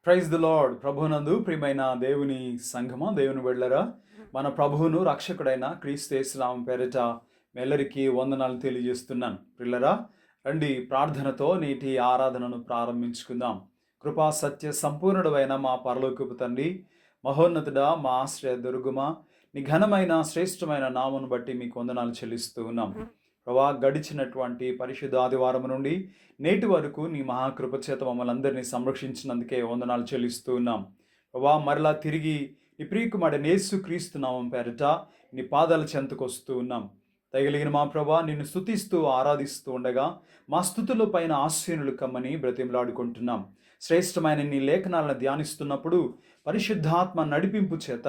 Praise the lord. ప్రభునందు ప్రియమైన దేవుని సంఘమా, దేవుని బిడ్డలారా, మన ప్రభువును రక్షకుడైన క్రీస్తు యేసు నామం పేరిట మీ అందరికీ వందనాలు తెలియజేస్తున్నాను. ప్రియులారా, రండి ప్రార్థనతో నేటి ఆరాధనను ప్రారంభించుకుందాం. కృపా సత్య సంపూర్ణుడైన మా పరలోకపు తండ్రి, మహోన్నతుడా, మా ఆశ్రయ దుర్గమా, నీ ఘనమైన శ్రేష్టమైన నామమును బట్టి మీకు వందనాలు చెల్లిస్తూ ఉన్నాం. ప్రభా, గడిచినటువంటి పరిశుద్ధ ఆదివారం నుండి నేటి వరకు నీ మహాకృప చేత మమ్మల్ని అందరినీ సంరక్షించినందుకే వందనాలు చెల్లిస్తూ ఉన్నాం. ప్రభా, మరలా తిరిగి నీ ప్రియకుమారుడైన యేసు క్రీస్తు నామం పేరిట నీ పాదాల చెంతకు వస్తూ ఉన్నాం. దయగలిగిన మా ప్రభా, నిన్ను స్తుతిస్తూ ఆరాధిస్తూ ఉండగా మా స్తుతుల పైన ఆశీనులు కమ్మని బ్రతిమలాడుకుంటున్నాం. శ్రేష్టమైన నీ లేఖనాలను ధ్యానిస్తున్నప్పుడు పరిశుద్ధాత్మ నడిపింపు చేత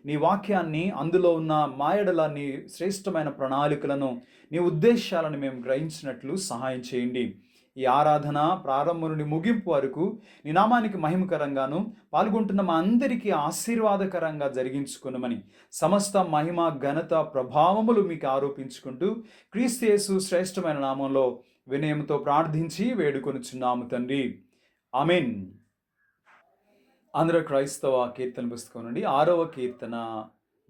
నీ వాక్యాన్ని, అందులో ఉన్న మాయడల నీ శ్రేష్టమైన ప్రణాళికలను, నీ ఉద్దేశాలను మేము గ్రహించినట్లు సహాయం చేయండి. ఈ ఆరాధన ప్రారంభం నుండి ముగింపు వరకు నీ నామానికి మహిమకరంగాను, పాల్గొంటున్న మా అందరికీ ఆశీర్వాదకరంగా జరిగించుకున్నామని సమస్త మహిమ, ఘనత, ప్రభావములు మీకు ఆరోపించుకుంటూ క్రీస్తు యేసు శ్రేష్టమైన నామంలో వినయంతో ప్రార్థించి వేడుకొనుచున్నాము తండ్రి. ఆమేన్. ఆంధ్ర క్రైస్తవ కీర్తన పుస్తకం నుండి 6వ కీర్తన.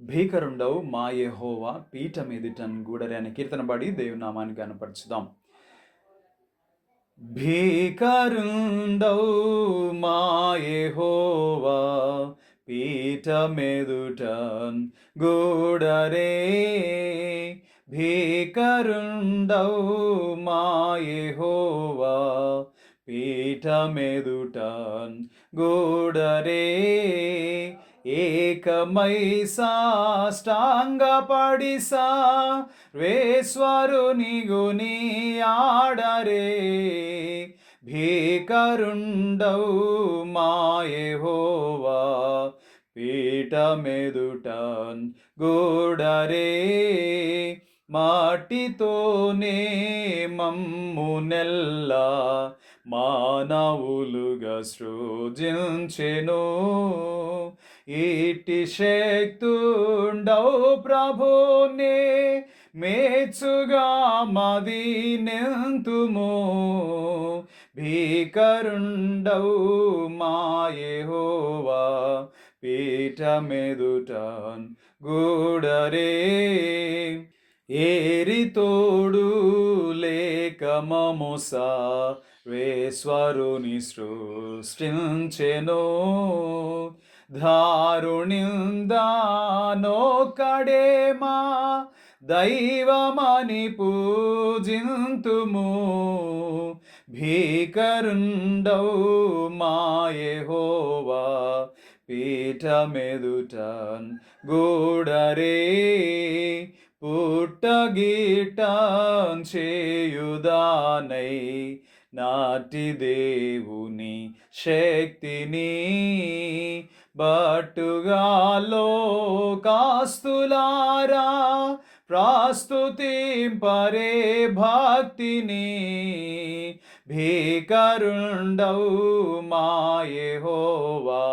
భీకరుండవు మా యెహోవా పీఠ మీదిటన్ గూడరే అనే కీర్తన పడి దేవుని నామాన్ని గనపరచుదాం. భీకరుండవు మా యెహోవా పీఠ మీదుటన్ గూడరే. భీకరుండవు మా యెహోవా పీఠ మీదుటన్ గూడరే. ఏకమై సాష్టాంగపడి సర్వేశ్వరుని గుని ఆడరే. భీకరుండవు మా యెహోవా పీఠ మీదుటన్ గూడరే. మాటితోనే మమ్ము నెల్లా మానవులుగా సృజించెను. ఇట్టి శక్తుండవు ప్రభునే మేచుగా మది నెంతుము. భీకరుండవు మా యెహోవా పీఠ మీదుటన్ గూడరే. ఏరితోడు లేక మము సర్వేశ్వరుని సృష్టించెను. దారుణిందానొక్కడే మా దైవమని పూజింతుము. భీకరుండవు మా యెహోవా పీఠ మీదుటన్ గూడరే. పుట్టగీటం చేయుదానై నాటి దేవుని శక్తిని బట్టుగా లోకాస్తులారా ప్రస్తుతింపరే భక్తిని. భీకరుండవు మా యెహోవా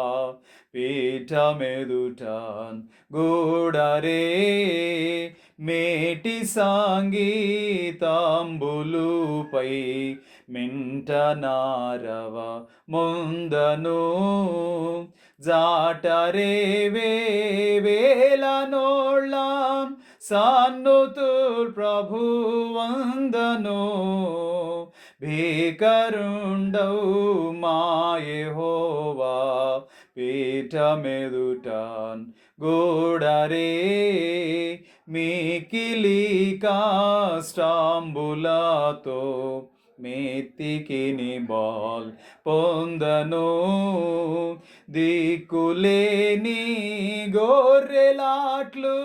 పీఠ మీదుటన్ గూడరే. మేటి సంగీతంబులుపై మింట నారవ ముందను. జాటరే వేవేలనోళ్ళం సన్నుతుల్ ప్రభువందను. భీకరుండవు మా యెహోవా పీఠ మీదుటన్ గూడరే. మికిలి కష్టంబులతో మెత్తికిని బాల్ పొందను. దిక్కులేని గొర్రెలాట్లు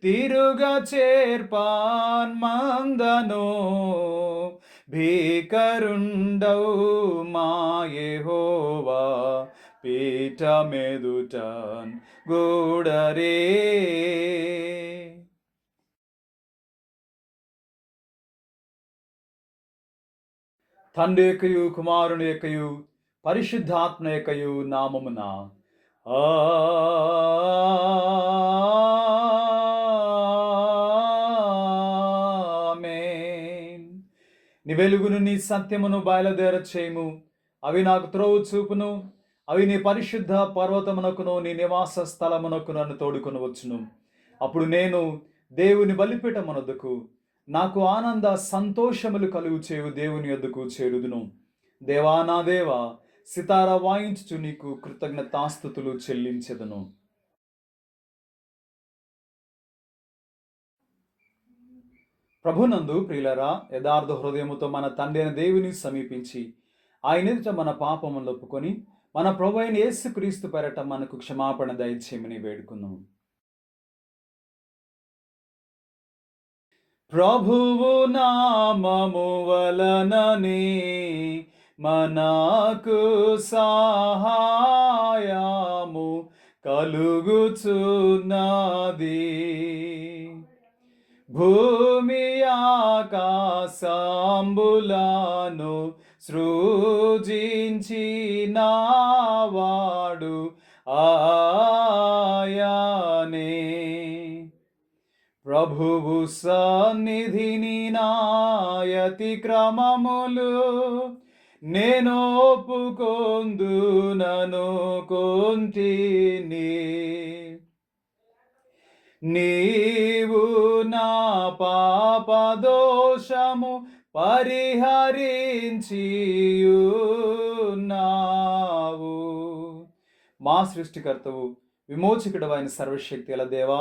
తిరుగ చేర్పాన్ మందను. భీకరుండవు మా యెహోవా పీఠ మీదుటన్ గూడరే. తండ్రి యొక్కయు, కుమారుని యొక్కయు, పరిశుద్ధాత్మ యొక్కయు నామమున ఆమేన్. నీ వెలుగును, నీ సత్యమును బయలుదేర చేయము. అవి నాకు త్రోవ చూపును. అవి నీ పరిశుద్ధ పర్వతమునకును నీ నివాస స్థలమునకు నన్ను తోడుకొని వచ్చును. అప్పుడు నేను దేవుని బలిపీఠమునొద్దకు, నాకు ఆనంద సంతోషములు కలుగు చేయు దేవుని యొద్దకు చేరుదును. దేవా నా దేవా, సితార వాయించుచు నీకు కృతజ్ఞతాస్తుతులు చెల్లించెదను. ప్రభునందు ప్రియులరా, యథార్థ హృదయముతో మన తండ్రి అయిన దేవుని సమీపించి ఆయన ఎదుట మన పాపములను ఒప్పుకొని మన ప్రభు అయిన యేసుక్రీస్తు పేరట మనకు క్షమాపణ దయచేయమని వేడుకుందాం. ప్రభువు నామము వలననే మనకు సహాయము కలుగుచున్నది. భూమి ఆకాశంబులను సృజించినవాడు ఆయనే. ప్రభువు సన్నిధిని నాయతి క్రమములు నేను ఒప్పుకొందునను కొంటిని. నీవు నా పాపదోషము పరిహరించియున్నావు. మా సృష్టికర్తవు విమోచకుడవైన సర్వశక్తి గల దేవా,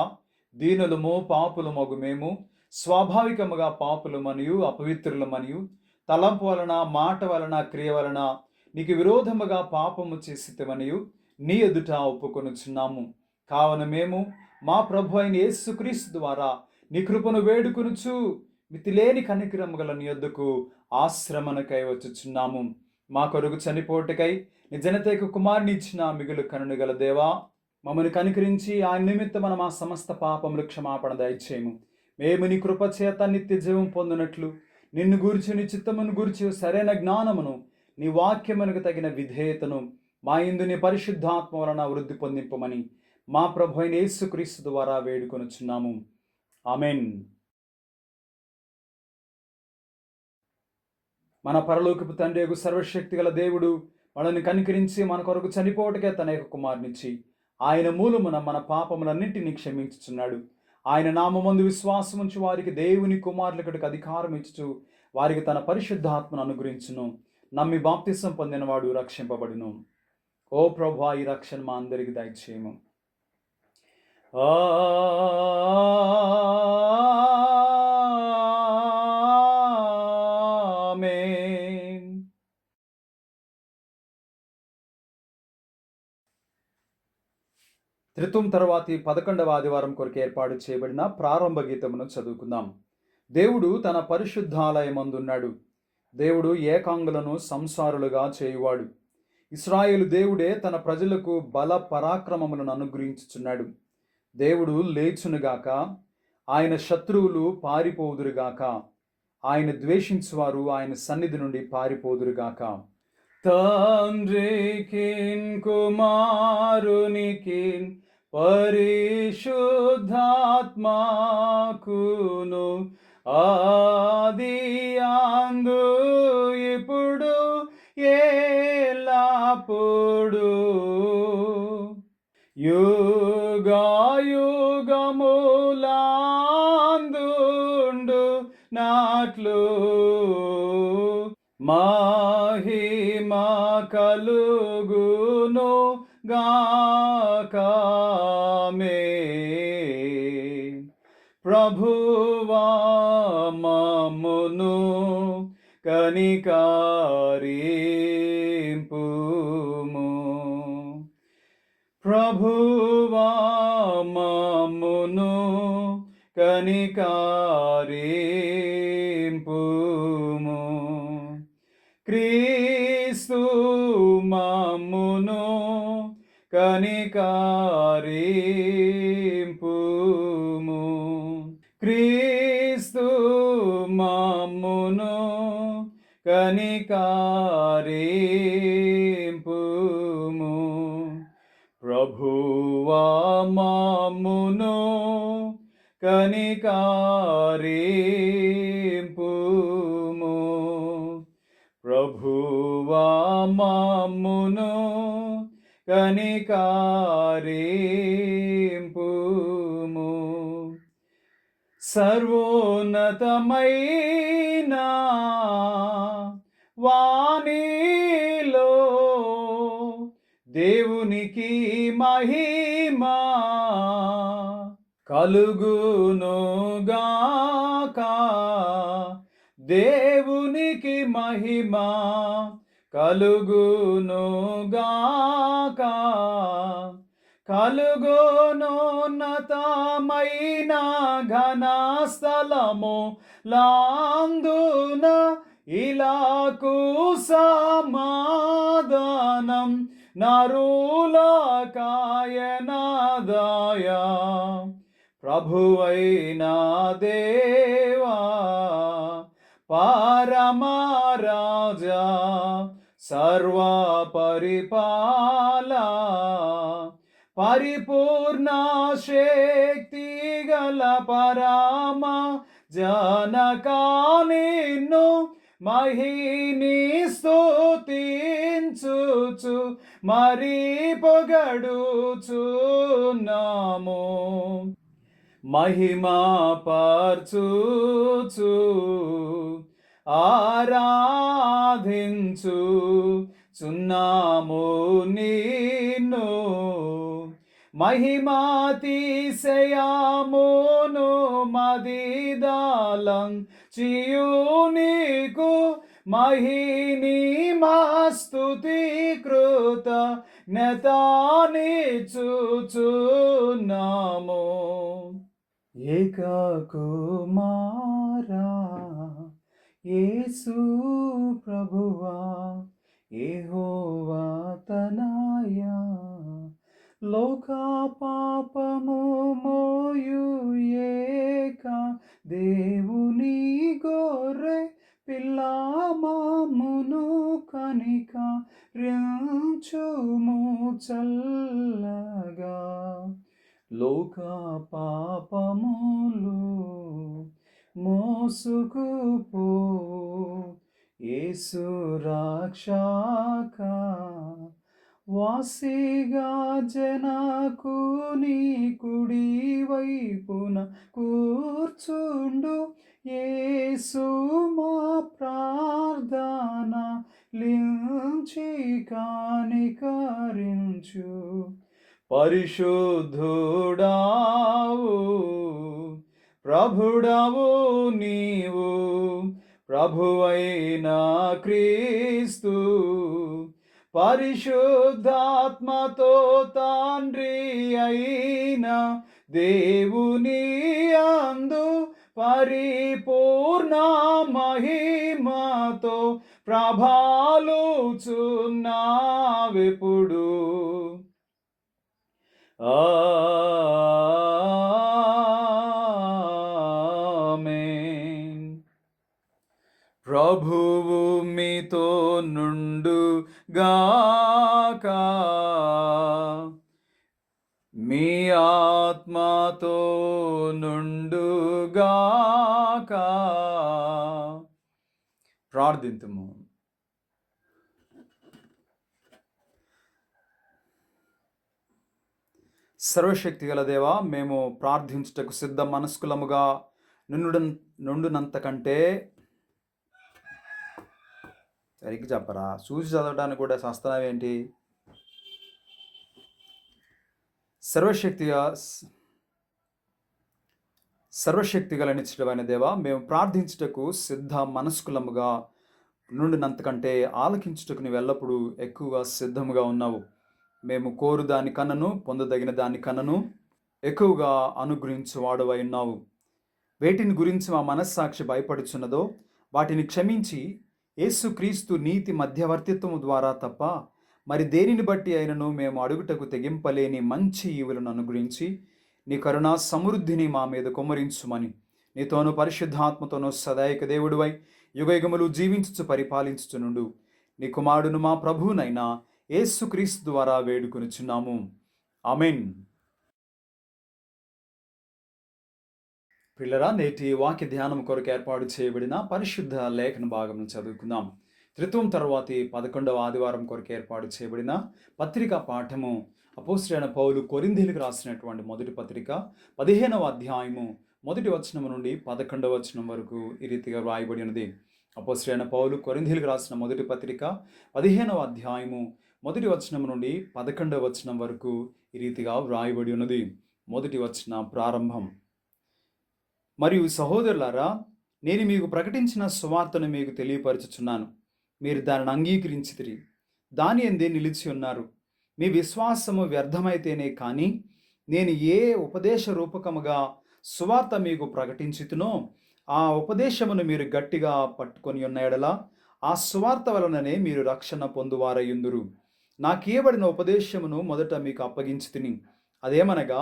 దీనులము పాపులమగు మేము స్వాభావికముగా పాపులమనియు అపవిత్రులమనియు తలంపు వలన మాట వలన క్రియ వలన నీకు విరోధముగా పాపము చేసితమనియు నీ ఎదుట ఒప్పుకొనుచున్నాము. కావున మేము మా ప్రభు అయిన యేసుక్రీస్తు ద్వారా నీ కృపను వేడుకొనుచు మితిలేని కనికరము గల నీ యొద్దకు ఆశ్రమణకై వచ్చుచున్నాము. మా కొరకు చనిపోటుకై నీ జనతకు కుమారుని ఇచ్చిన మిగులు కరుణ గల దేవా, మమ్మల్ని కనికరించి ఆయన నిమిత్తమున మా సమస్త పాపములు క్షమాపణ దయచేయము. మేము నీ కృప చేత నిత్య జీవం పొందినట్లు నిన్ను గూర్చి నీ చిత్తమును గూర్చి సరైన జ్ఞానమును నీ వాక్యమునకు తగిన విధేయతను మా యందు నీ పరిశుద్ధాత్మ వలన వృద్ధి పొందింపమని మా ప్రభు అయిన యేసుక్రీస్తు ద్వారా వేడుకొనుచున్నాము. ఆమెన్. మన పరలోకపు తండ్రి యగు సర్వశక్తి గల దేవుడు మనల్ని కనికరించి మన కొరకు చనిపోవటకే తన యొక్క కుమారునిచ్చి ఆయన మూలమున మన పాపములన్నింటినీ క్షమించుచున్నాడు. ఆయన నామమందు విశ్వాసముంచు వారికి దేవుని కుమారులకుడికి అధికారం ఇచ్చుచు వారికి తన పరిశుద్ధాత్మను అనుగ్రహించును. నమ్మి బాప్తిసం పొందినవాడు రక్షింపబడును. ఓ ప్రభువా, ఈ రక్షణ మా అందరికి దయచేయము. ఆమేన్. త్రిత్వం తర్వాతి 11వ ఆదివారం కొరకు ఏర్పాటు చేయబడిన ప్రారంభ గీతమును చదువుకుందాం. దేవుడు తన పరిశుద్ధాలయమందున్నాడు. దేవుడు ఏకాంగులను సంసారులుగా చేయువాడు. ఇశ్రాయేలు దేవుడే తన ప్రజలకు బల పరాక్రమములను అనుగ్రహించుచున్నాడు. దేవుడు లేచునుగాక, ఆయన శత్రువులు పారిపోదురుగాక, ఆయన ద్వేషించువారు ఆయన సన్నిధి నుండి పారిపోదురుగాక. తండ్రికిన్ కుమారునికిన్ పరిశుద్ధాత్మకును ఆది అందు ఇప్పుడు ఎల్లప్పుడు యుగయుగములందుండు నాట్లు మహిమ కలుగును గాకామెన్. ప్రభువా మమ్మును కనికరింపుము. ప్రభువా మమ్మును కనికరింపుము. క్రీస్తు మమ్మును కనికరింపుము. క్రీస్తు మమ్మును కనికరింపుము. ప్రభువా మమ్మును కనికరింపుము. ప్రభువా మమ్మును కనికరింపుము. సర్వోన్నతమైన వాణిలో దేవునికి మహిమా కలుగునుగాక. దేవునికి మహిమా కలుగునుగాక. కలుగునున్నతమైన ఘనస్థలము లాందున ఇలాకు సమాధానం నరులకాయనదయా. ప్రభువైన దేవా పరమరాజా సర్వ పరిపాలా పరిపూర్ణ శక్తి గల పరమ జనక నిన్ను మహిని స్తుతించుచు మరి పొగడుచున్నాము. మహిమా పర్చుచు ఆరాధించు చున్నాము నిన్ను. మహిమాతిశయమును మదిదాలం చియు నీకు మహిని మస్తుతి కృత నెతానిచుచున్నాము. ఏక కుమారా యేసు ప్రభువా యెహోవా తనయా లోక పాపము మోయు ఏక దేవుని గొర్రె పిల్ల మమ్మును కనికరించుము చల్లగా. లోక పాపములు మోసుకుపో యేసు రక్షక. వాసిగా జనకుని కుడి వైపున కూర్చుండు యేసు మా ప్రార్థన లించి కనికరించు. పరిశుద్ధుడావు ప్రభుడవు నీవు ప్రభువైన క్రీస్తు. పరిశుద్ధాత్మతో తండ్రి అయిన దేవుని యందు పరిపూర్ణ మహిమతో ప్రభాలుచున్నావెప్పుడు. ఆమేన్. ప్రభువు మీతో నుండు గాక. మీ ఆత్మతో నుండు గాక. ప్రార్థింతుము. సర్వశక్తి గల దేవా, మేము ప్రార్థించుటకు సిద్ధ మనస్కులముగా నుండునంత కంటే సరిగ్గా చెప్పరా, చూసి చదవడానికి కూడా శాస్త్రమేంటి? సర్వశక్తి గల నిశ్చయమైన దేవా, మేము ప్రార్థించుటకు సిద్ధ మనస్కులముగా నుండినంత కంటే ఆలకించుటకు నీవు ఎల్లప్పుడూ ఎక్కువగా సిద్ధముగా ఉన్నావు. మేము కోరు దాని కన్నను పొందదగిన దాని కన్నను ఎక్కువగా అనుగ్రహించువాడవై ఉన్నావు. వేటిని గురించి మా మనస్సాక్షి భయపడుచున్నదో వాటిని క్షమించి యేసుక్రీస్తు నీతి మధ్యవర్తిత్వము ద్వారా తప్ప మరి దేనిని బట్టి అయినను మేము అడుగుటకు తెగింపలేని మంచి ఈవులను అనుగ్రహించి నీ కరుణా సమృద్ధిని మా మీద కుమ్మరించుమని నీతోను పరిశుద్ధాత్మతోనూ సదాయక దేవుడివై యుగయుగములు జీవించుచు పరిపాలించుచునుండు నీ కుమారుడును మా ప్రభువునైనా యేసుక్రీస్తు ద్వారా వేడుకొనుచున్నాము. ఆమేన్. పిల్లరా, నేటి వాక్య ధ్యానం కొరకు ఏర్పాటు చేయబడిన పరిశుద్ధ లేఖన భాగం చదువుకుందాం. త్రిత్వం తర్వాతి 11వ ఆదివారం కొరకు ఏర్పాటు చేయబడిన పత్రికా పాఠము అపోస్తలుడైన పౌలు కొరింథీయులకు రాసినటువంటి మొదటి పత్రిక 15వ అధ్యాయము మొదటి వచనం నుండి 11వ వచనం వరకు ఈ రీతిగా వ్రాయబడి ఉన్నది. అపోస్తలుడైన పౌలు కొరింథీయులకు రాసిన మొదటి పత్రిక 15వ అధ్యాయము మొదటి వచనం నుండి 11వ వచనం వరకు ఈ రీతిగా వ్రాయబడి ఉన్నది. మొదటి వచన ప్రారంభం. మరియు సహోదరులారా, నేను మీకు ప్రకటించిన సువార్తను మీకు తెలియపరచుచున్నాను. మీరు దానిని అంగీకరించితిరి, దాని యందే నిలిచి ఉన్నారు. మీ విశ్వాసము వ్యర్థమైతేనే కానీ నేను ఏ ఉపదేశ రూపకముగా సువార్త మీకు ప్రకటించుతునో ఆ ఉపదేశమును మీరు గట్టిగా పట్టుకొని ఉన్న ఎడల ఆ సువార్త వలననే మీరు రక్షణ పొందువారయ్యుందురు. నాకియబడిన ఉపదేశమును మొదట మీకు అప్పగించితిని. అదేమనగా,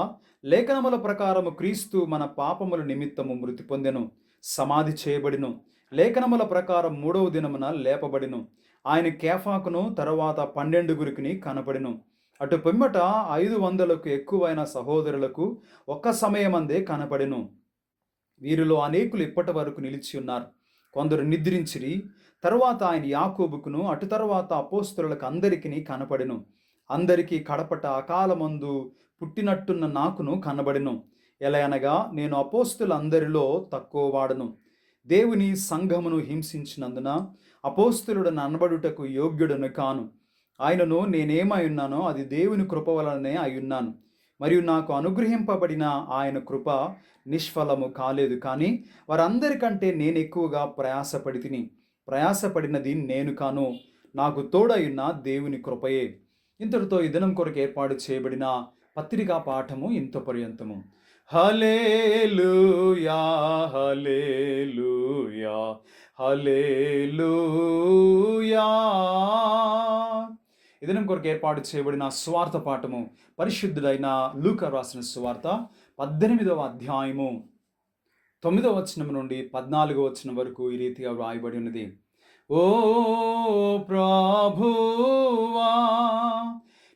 లేఖనముల ప్రకారము క్రీస్తు మన పాపముల నిమిత్తము మృతి పొందెను, సమాధి చేయబడిను, లేఖనముల ప్రకారం 3వ దినమున లేపబడిను. ఆయన కేఫాకును తరువాత 12 కనపడిను. అటు పిమ్మట 500కు ఎక్కువైన సహోదరులకు ఒక్క సమయమందే కనపడెను. వీరిలో అనేకులు ఇప్పటి వరకు నిలిచి ఉన్నారు. కొందరు నిద్రించిరి. తరువాత ఆయన యాకోబుకును అటు తరువాత అపోస్తలులకు అందరికీ కనపడెను. అందరికీ కడపట అకాలమందు పుట్టినట్టున్న నాకును కనబడెను. ఎలా అనగా, నేను అపోస్తలులందరిలో తక్కువ వాడను. దేవుని సంఘమును హింసించినందున అపోస్తలుడని అనబడుటకు యోగ్యుడను కాను. ఆయనను నేనేమై ఉన్నానో అది దేవుని కృప వలననే అయ్యున్నాను. మరియు నాకు అనుగ్రహింపబడిన ఆయన కృప నిష్ఫలము కాలేదు. కానీ వారందరికంటే నేను ఎక్కువగా ప్రయాసపడినది నేను కాను, నాకు తోడయున్న దేవుని కృపయే. ఇంతటితో ఈ దినం కొరకు ఏర్పాటు చేయబడిన పత్రికా పాఠము ఇంత పర్యంతము. హల్లెలూయా హల్లెలూయా హల్లెలూయా. ఈ దినం కొరకు ఏర్పాటు చేయబడిన స్వార్థ పాఠము పరిశుద్ధుడైన లూకా రాసిన సువార్త 18వ అధ్యాయము 9వ వచనం నుండి 14వ వచనం వరకు ఈ రీతిగా వ్రాయబడి ఉన్నది. ఓ ప్రభువా,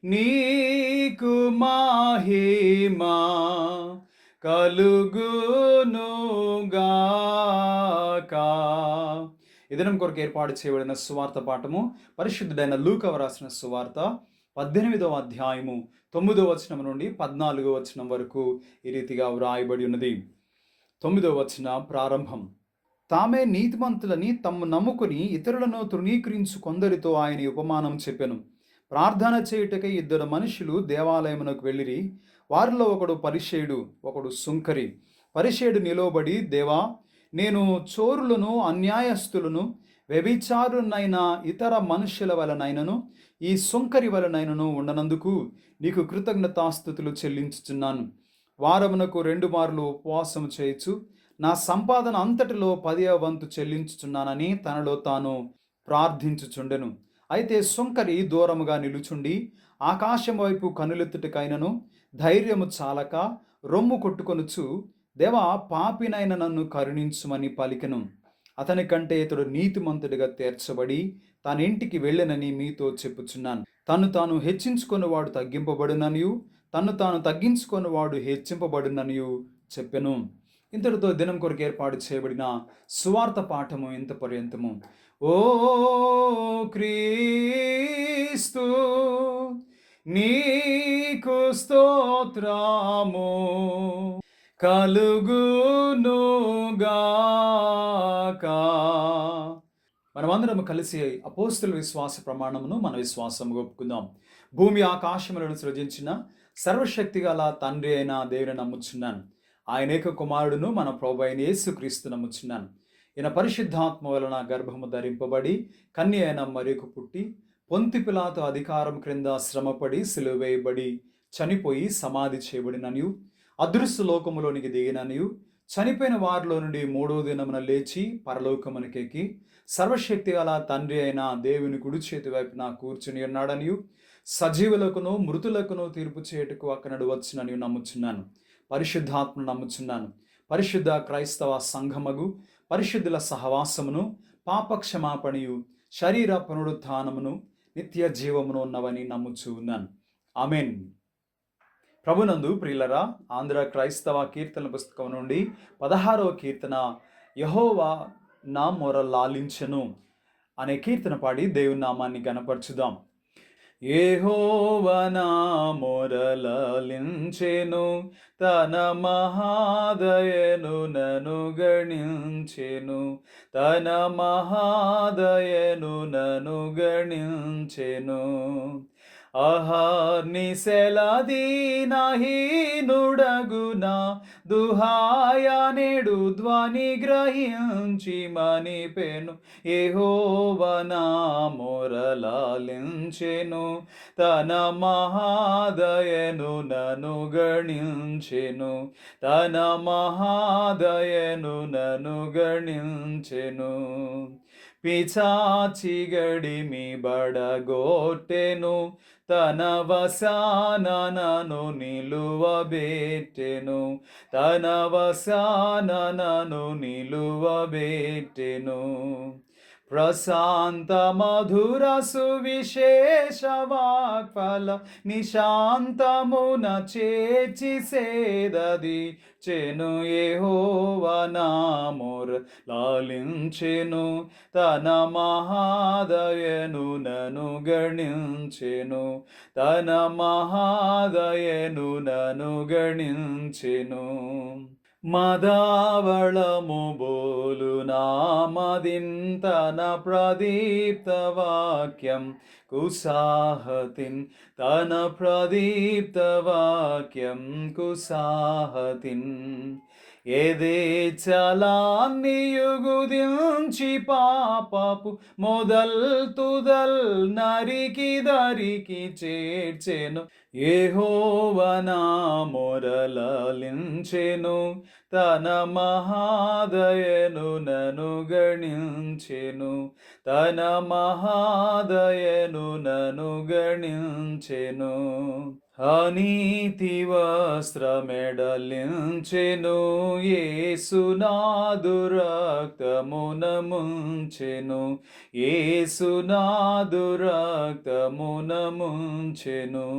నీకు మహిమా కలుగునుగాక. ఈ దినం కొరకు ఏర్పాటు చేయబడిన సువార్త పాఠము పరిశుద్ధుడైన లూకా రాసిన సువార్త 18వ అధ్యాయము 9వ వచనం నుండి 14వ వచనం వరకు ఈ రీతిగా వ్రాయబడి ఉన్నది. 9వ వచన ప్రారంభం. తామే నీతిమంతులని తమ్ము నమ్ముకుని ఇతరులను తృణీకరించు కొందరితో ఆయన ఉపమానం చెప్పెను. ప్రార్థన చేయుటకై 2 మనుషులు దేవాలయమునకు వెళ్ళిరి. వారిలో ఒకడు పరిసయ్యుడు, ఒకడు సుంకరి. పరిసయ్యుడు నిలవబడి, దేవా, నేను చోరులను, అన్యాయస్తులను, వ్యభిచారునైన ఇతర మనుషుల వలనైనను ఈ సుంకరి వలనైనను ఉండనందుకు నీకు కృతజ్ఞతాస్తుతులు చెల్లించుచున్నాను. వారమునకు 2 మార్లు ఉపవాసం చేయొచ్చు, నా సంపాదన అంతటిలో 10వ వంతు చెల్లించుచున్నానని తనలో తాను ప్రార్థించుచుండెను. అయితే సుంకరి దూరముగా నిలుచుండి ఆకాశం వైపు కనులెత్తుటకైనను ధైర్యము చాలక రొమ్ము కొట్టుకొనుచు, దేవా, పాపినైన నన్ను కరుణించుమని పలికెను. అతని కంటే ఇతడు నీతిమంతుడిగా తీర్చబడి తన ఇంటికి వెళ్ళనని మీతో చెప్పుచున్నాను. తను తాను హెచ్చించుకొనివాడు తగ్గింపబడుననియు, తన్ను తాను తగ్గించుకొనివాడు హెచ్చింపబడుననియు చెప్పెను. ఇంతటితో దినం కొరకు ఏర్పాటు చేయబడిన సువార్త పాఠము ఇంత పర్యంతము. ఓ క్రీస్తు, నీకు స్తోత్రము కలుగునుగాక. మనమందరం కలిసి అపోస్తల విశ్వాస ప్రమాణమును మన విశ్వాసం ఒప్పుకుందాం. భూమి ఆకాశములను సృజించిన సర్వశక్తి గల తండ్రి అయిన దేవుని నమ్ముచున్నాను. ఆయన ఏక కుమారుడును మన ప్రభువు అయిన యేసుక్రీస్తు నమ్ముచున్నాను. ఈయన పరిశుద్ధాత్మ వలన గర్భము ధరింపబడి కన్య అయిన మరియకు పుట్టి పొంతి పిలాతు అధికారం క్రింద శ్రమపడి సిలువ వేయబడి చనిపోయి సమాధి చేయబడిననియు, అదృశ్య లోకములోనికి దిగిననియు, చనిపోయిన వారిలో నుండి 3వ దినమున లేచి పరలోకమునకెక్కి సర్వశక్తి గల తండ్రి అయిన దేవుని కుడి చేతి వైపున కూర్చుని ఉన్నాడనియు, సజీవులకును మృతులకును తీర్పు చేయుటకు అక్కడను వచ్చినని నమ్ముచున్నాను. పరిశుద్ధాత్మను నమ్ముచున్నాను. పరిశుద్ధ క్రైస్తవ సంఘమగు పరిశుద్ధుల సహవాసమును, పాపక్షమాపణయు, శరీర పునరుత్థానమును, నిత్య జీవమును ఉన్నవని నమ్ముచూ ఉన్నాను. ఆమెన్. ప్రభునందు ప్రియులరా, ఆంధ్ర క్రైస్తవ కీర్తన పుస్తకం నుండి 16వ కీర్తన. యెహోవా నా మొర లాలించెను. అనే కీర్తన పాడి దేవుని నామాన్ని గణపరచుదాం. యెహోవా నా మొరలాలించెను, తన మహాదయను నన్ను గణించెను, తన మహాదయను నన్ను గణించెను. అహర్నిశలదీనహీనుడగునా దుహాయనేడు ధ్వని గ్రహించి మనిపెను. యెహోవా నా మొరలాలించెను, తన మహాదయను నన్ను గణించెను, తన మహాదయను నన్ను గణించెను. పిచాచి గడిమి బడగొట్టెను, తన వశాన నన్ను నిలువబెట్టెను, తన వశాన నన్ను నిలువబెట్టెను. ప్రశాంత మధుర సువిశేష వాక్ఫల నిశాంతమున చేర్చి సేదది చెను. యెహోవా నా మొరలాలించెను, తన మహాదయను నన్ను గణించెను, తన మహాదయను నన్ను గణించెను. మదావళము బోలు నామదింతన ప్రదీప్త వాక్యం కుసాహతిన్, తన ప్రదీప్త వాక్యం కుసాహతిన్. యెదేచలాన్నియుగుదించి పాపపు మొదల్ తుదల్ నరికి దరికి చేర్చెను. యెహోవా నా మొరలాలించెను, తన మహాదయను నన్ను గణించెను, తన మహాదయను నన్ను గణించెను. అనీతి వస్త్రమెడలించెను, యేసునాథు రక్తమున ముంచెను, యేసునాథు రక్తమున ముంచెను.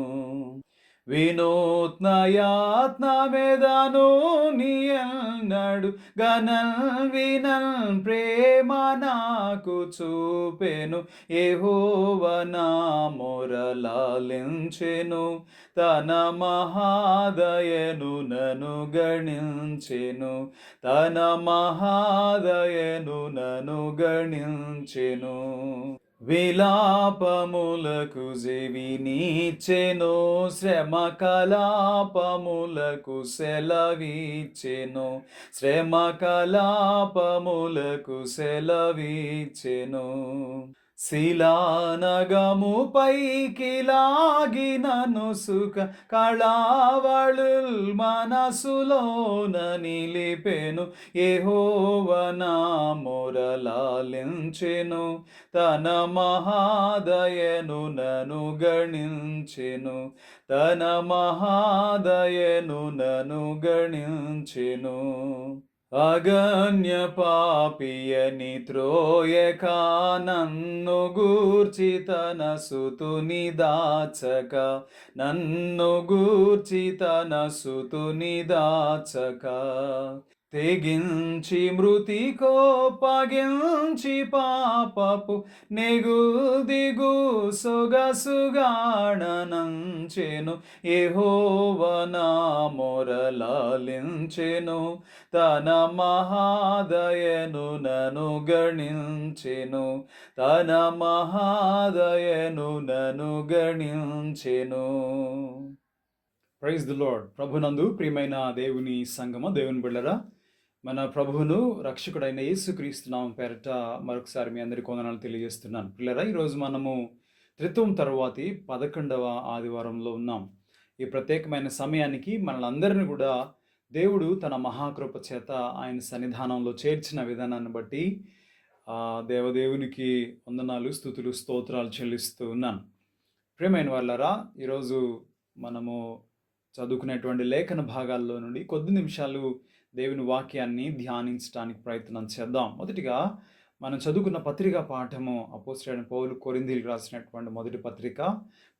వినూత్నయాత్నమెదను నీయన్నడు గనల్ వినల్ ప్రేమ నాకు చూపెను. యెహోవా నా మొరలాలించెను, తన మహాదయను నన్ను గణించెను, తన మహాదయను నన్ను గణించెను. విలాపములకు చెవినిచ్చెను, శ్రమ కలాపములకు సెలవిచ్చెను, శ్రమ కలాపములకు సెలవిచ్చెను. శిలానగము పైకి లాగినను సుఖ కళావళుల్ మనసులోన నిలిపెను. యెహోవా నా మొరలాలించెను, తన మహాదయను నన్ను గణించెను, తన మహాదయను నన్ను గణించెను. అగణ్య పాపియని త్రోయక నన్ను గూర్చి తన సుతుని దాచక, నన్ను గూర్చి తన సుతుని దాచక. తెగించి మృతి కోపగించి పాపపు నెగుదిగు సొగసుగాణనంచెను. యెహోవా నా మొరలాలించెను, తన మహాదయను నన్ను గణించెను, తన మహాదయను నన్ను గణించెను. Praise the lord. ప్రభునందు ప్రియమైన దేవుని సంగమ, దేవుని బిళ్ళరా, మన ప్రభువును రక్షకుడైన యేసుక్రీస్తు నామం పేరట మరొకసారి మీ అందరికీ వందనాలు తెలియజేస్తున్నాను. పిల్లరా, ఈరోజు మనము త్రిత్వం తరువాతి 11వ ఆదివారంలో ఉన్నాం. ఈ ప్రత్యేకమైన సమయానికి మనలందరినీ కూడా దేవుడు తన మహాకృప చేత ఆయన సన్నిధానంలో చేర్చిన విధానాన్ని బట్టి దేవదేవునికి వందనాలు, స్తుతులు, స్తోత్రాలు చెల్లిస్తూ ఉన్నాను. ప్రియమైన వాళ్ళరా, ఈరోజు మనము చదువుకునేటువంటి లేఖన భాగాల్లో నుండి కొద్ది నిమిషాలు దేవుని వాక్యాన్ని ధ్యానించడానికి ప్రయత్నం చేద్దాం. మొదటిగా మనం చదువుకున్న పత్రికా పాఠము అపోస్తలుడైన పౌలు కొరింథీయులకు రాసినటువంటి మొదటి పత్రిక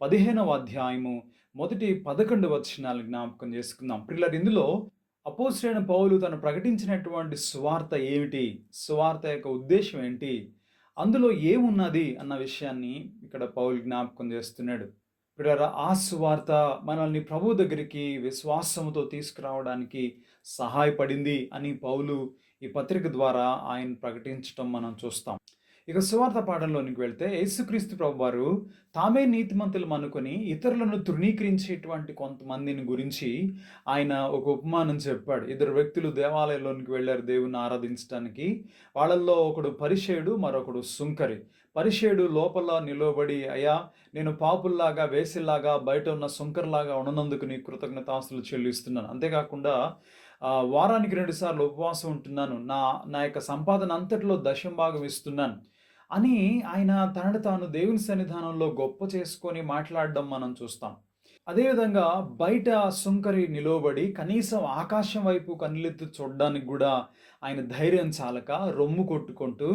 15వ అధ్యాయము మొదటి 11 వచనాలు జ్ఞాపకం చేసుకుందాం. ప్రియులారా, ఇందులో అపోస్తలుడైన పౌలు తను ప్రకటించినటువంటి సువార్త ఏమిటి, సువార్త యొక్క ఉద్దేశం ఏంటి అందులో ఏమున్నది అన్న విషయాన్ని ఇక్కడ పౌలు జ్ఞాపకం చేస్తున్నాడు. ప్రియులారా, ఆ సువార్త మనల్ని ప్రభు దగ్గరికి విశ్వాసముతో తీసుకురావడానికి సహాయపడింది అని పౌలు ఈ పత్రిక ద్వారా ఆయన ప్రకటించటం మనం చూస్తాం. ఇక సువార్త పాఠంలోనికి వెళ్తే యేసుక్రీస్తు ప్రభువారు తామే నీతిమంతులం అనుకొని ఇతరులను తృణీకరించేటువంటి కొంతమందిని గురించి ఆయన ఒక ఉపమానం చెప్పాడు. ఇద్దరు వ్యక్తులు దేవాలయంలోనికి వెళ్ళారు దేవుని ఆరాధించడానికి. వాళ్ళల్లో ఒకడు పరిసయ్యుడు, మరొకడు సుంకరి. పరిసయ్యుడు లోపల నిలబడి, అయ్యా, నేను పాపుల్లాగా, వేసిల్లాగా, బయట ఉన్న సుంకర్లాగా ఉన్నందుకు నీ కృతజ్ఞతాస్తులు చెల్లిస్తున్నాను. అంతేకాకుండా వారానికి 2 సార్లు ఉపవాసం ఉంటున్నాను, నా నా యొక్క సంపాదన అంతటిలో దశం భాగం ఇస్తున్నాను అని ఆయన తనను తాను దేవుని సన్నిధానంలో గొప్ప చేసుకొని మాట్లాడడం మనం చూస్తాం. అదేవిధంగా బయట సుంకరి నిలవబడి కనీసం ఆకాశం వైపు కన్నులెత్తి చూడడానికి కూడా ఆయన ధైర్యం చాలక రొమ్ము కొట్టుకుంటూ,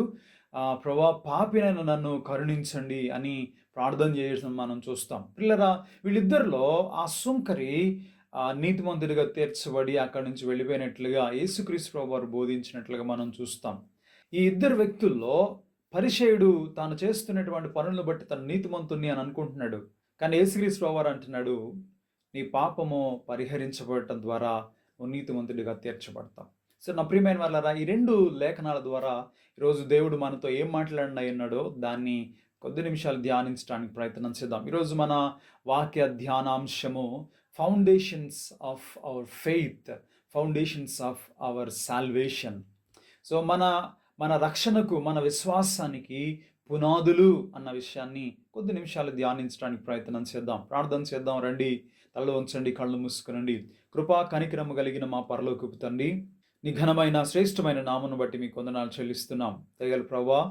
ప్రభా, పాపినైన నన్ను కరుణించండి అని ప్రార్థన చేయడం మనం చూస్తాం. పిల్లరా, వీళ్ళిద్దరిలో ఆ సుంకరి నీతిమంతుడిగా తీర్చబడి అక్కడి నుంచి వెళ్ళిపోయినట్లుగా యేసుక్రీస్తు ప్రభువారు బోధించినట్లుగా మనం చూస్తాం. ఈ ఇద్దరు వ్యక్తుల్లో పరిసయ్యుడు తాను చేస్తున్నటువంటి పనులను బట్టి తను నీతిమంతుణ్ణి అని అనుకుంటున్నాడు. కానీ యేసుక్రీస్తు ప్రభువారు అంటున్నాడు, నీ పాపము పరిహరించబడటం ద్వారా నువ్వు నీతిమంతుడిగా తీర్చబడతావు. సో నా ప్రియమైన వాళ్ళారా, ఈ 2 లేఖనాల ద్వారా ఈరోజు దేవుడు మనతో ఏం మాట్లాడినాయన్నాడో దాన్ని కొద్ది నిమిషాలు ధ్యానించడానికి ప్రయత్నం చేద్దాం. ఈరోజు మన వాక్య ధ్యానాంశము foundations of our faith, foundations of our salvation. So మన రక్షణకు, మన విశ్వాసానికి పునాదులు అన్న విషయాన్ని కొద్ది నిమిషాలు ధ్యానించడానికి ప్రయత్నం చేద్దాం. ప్రార్థన చేద్దాం. రండి, తలలో ఉంచండి, కళ్ళు మూసుకునండి. కృపా కనికరము కలిగిన మా పరలోకపు తండ్రి, నీ ఘనమైన శ్రేష్టమైన నామను బట్టి మీకు వందనాలు చెల్లిస్తున్నాం. దయగల ప్రభువా,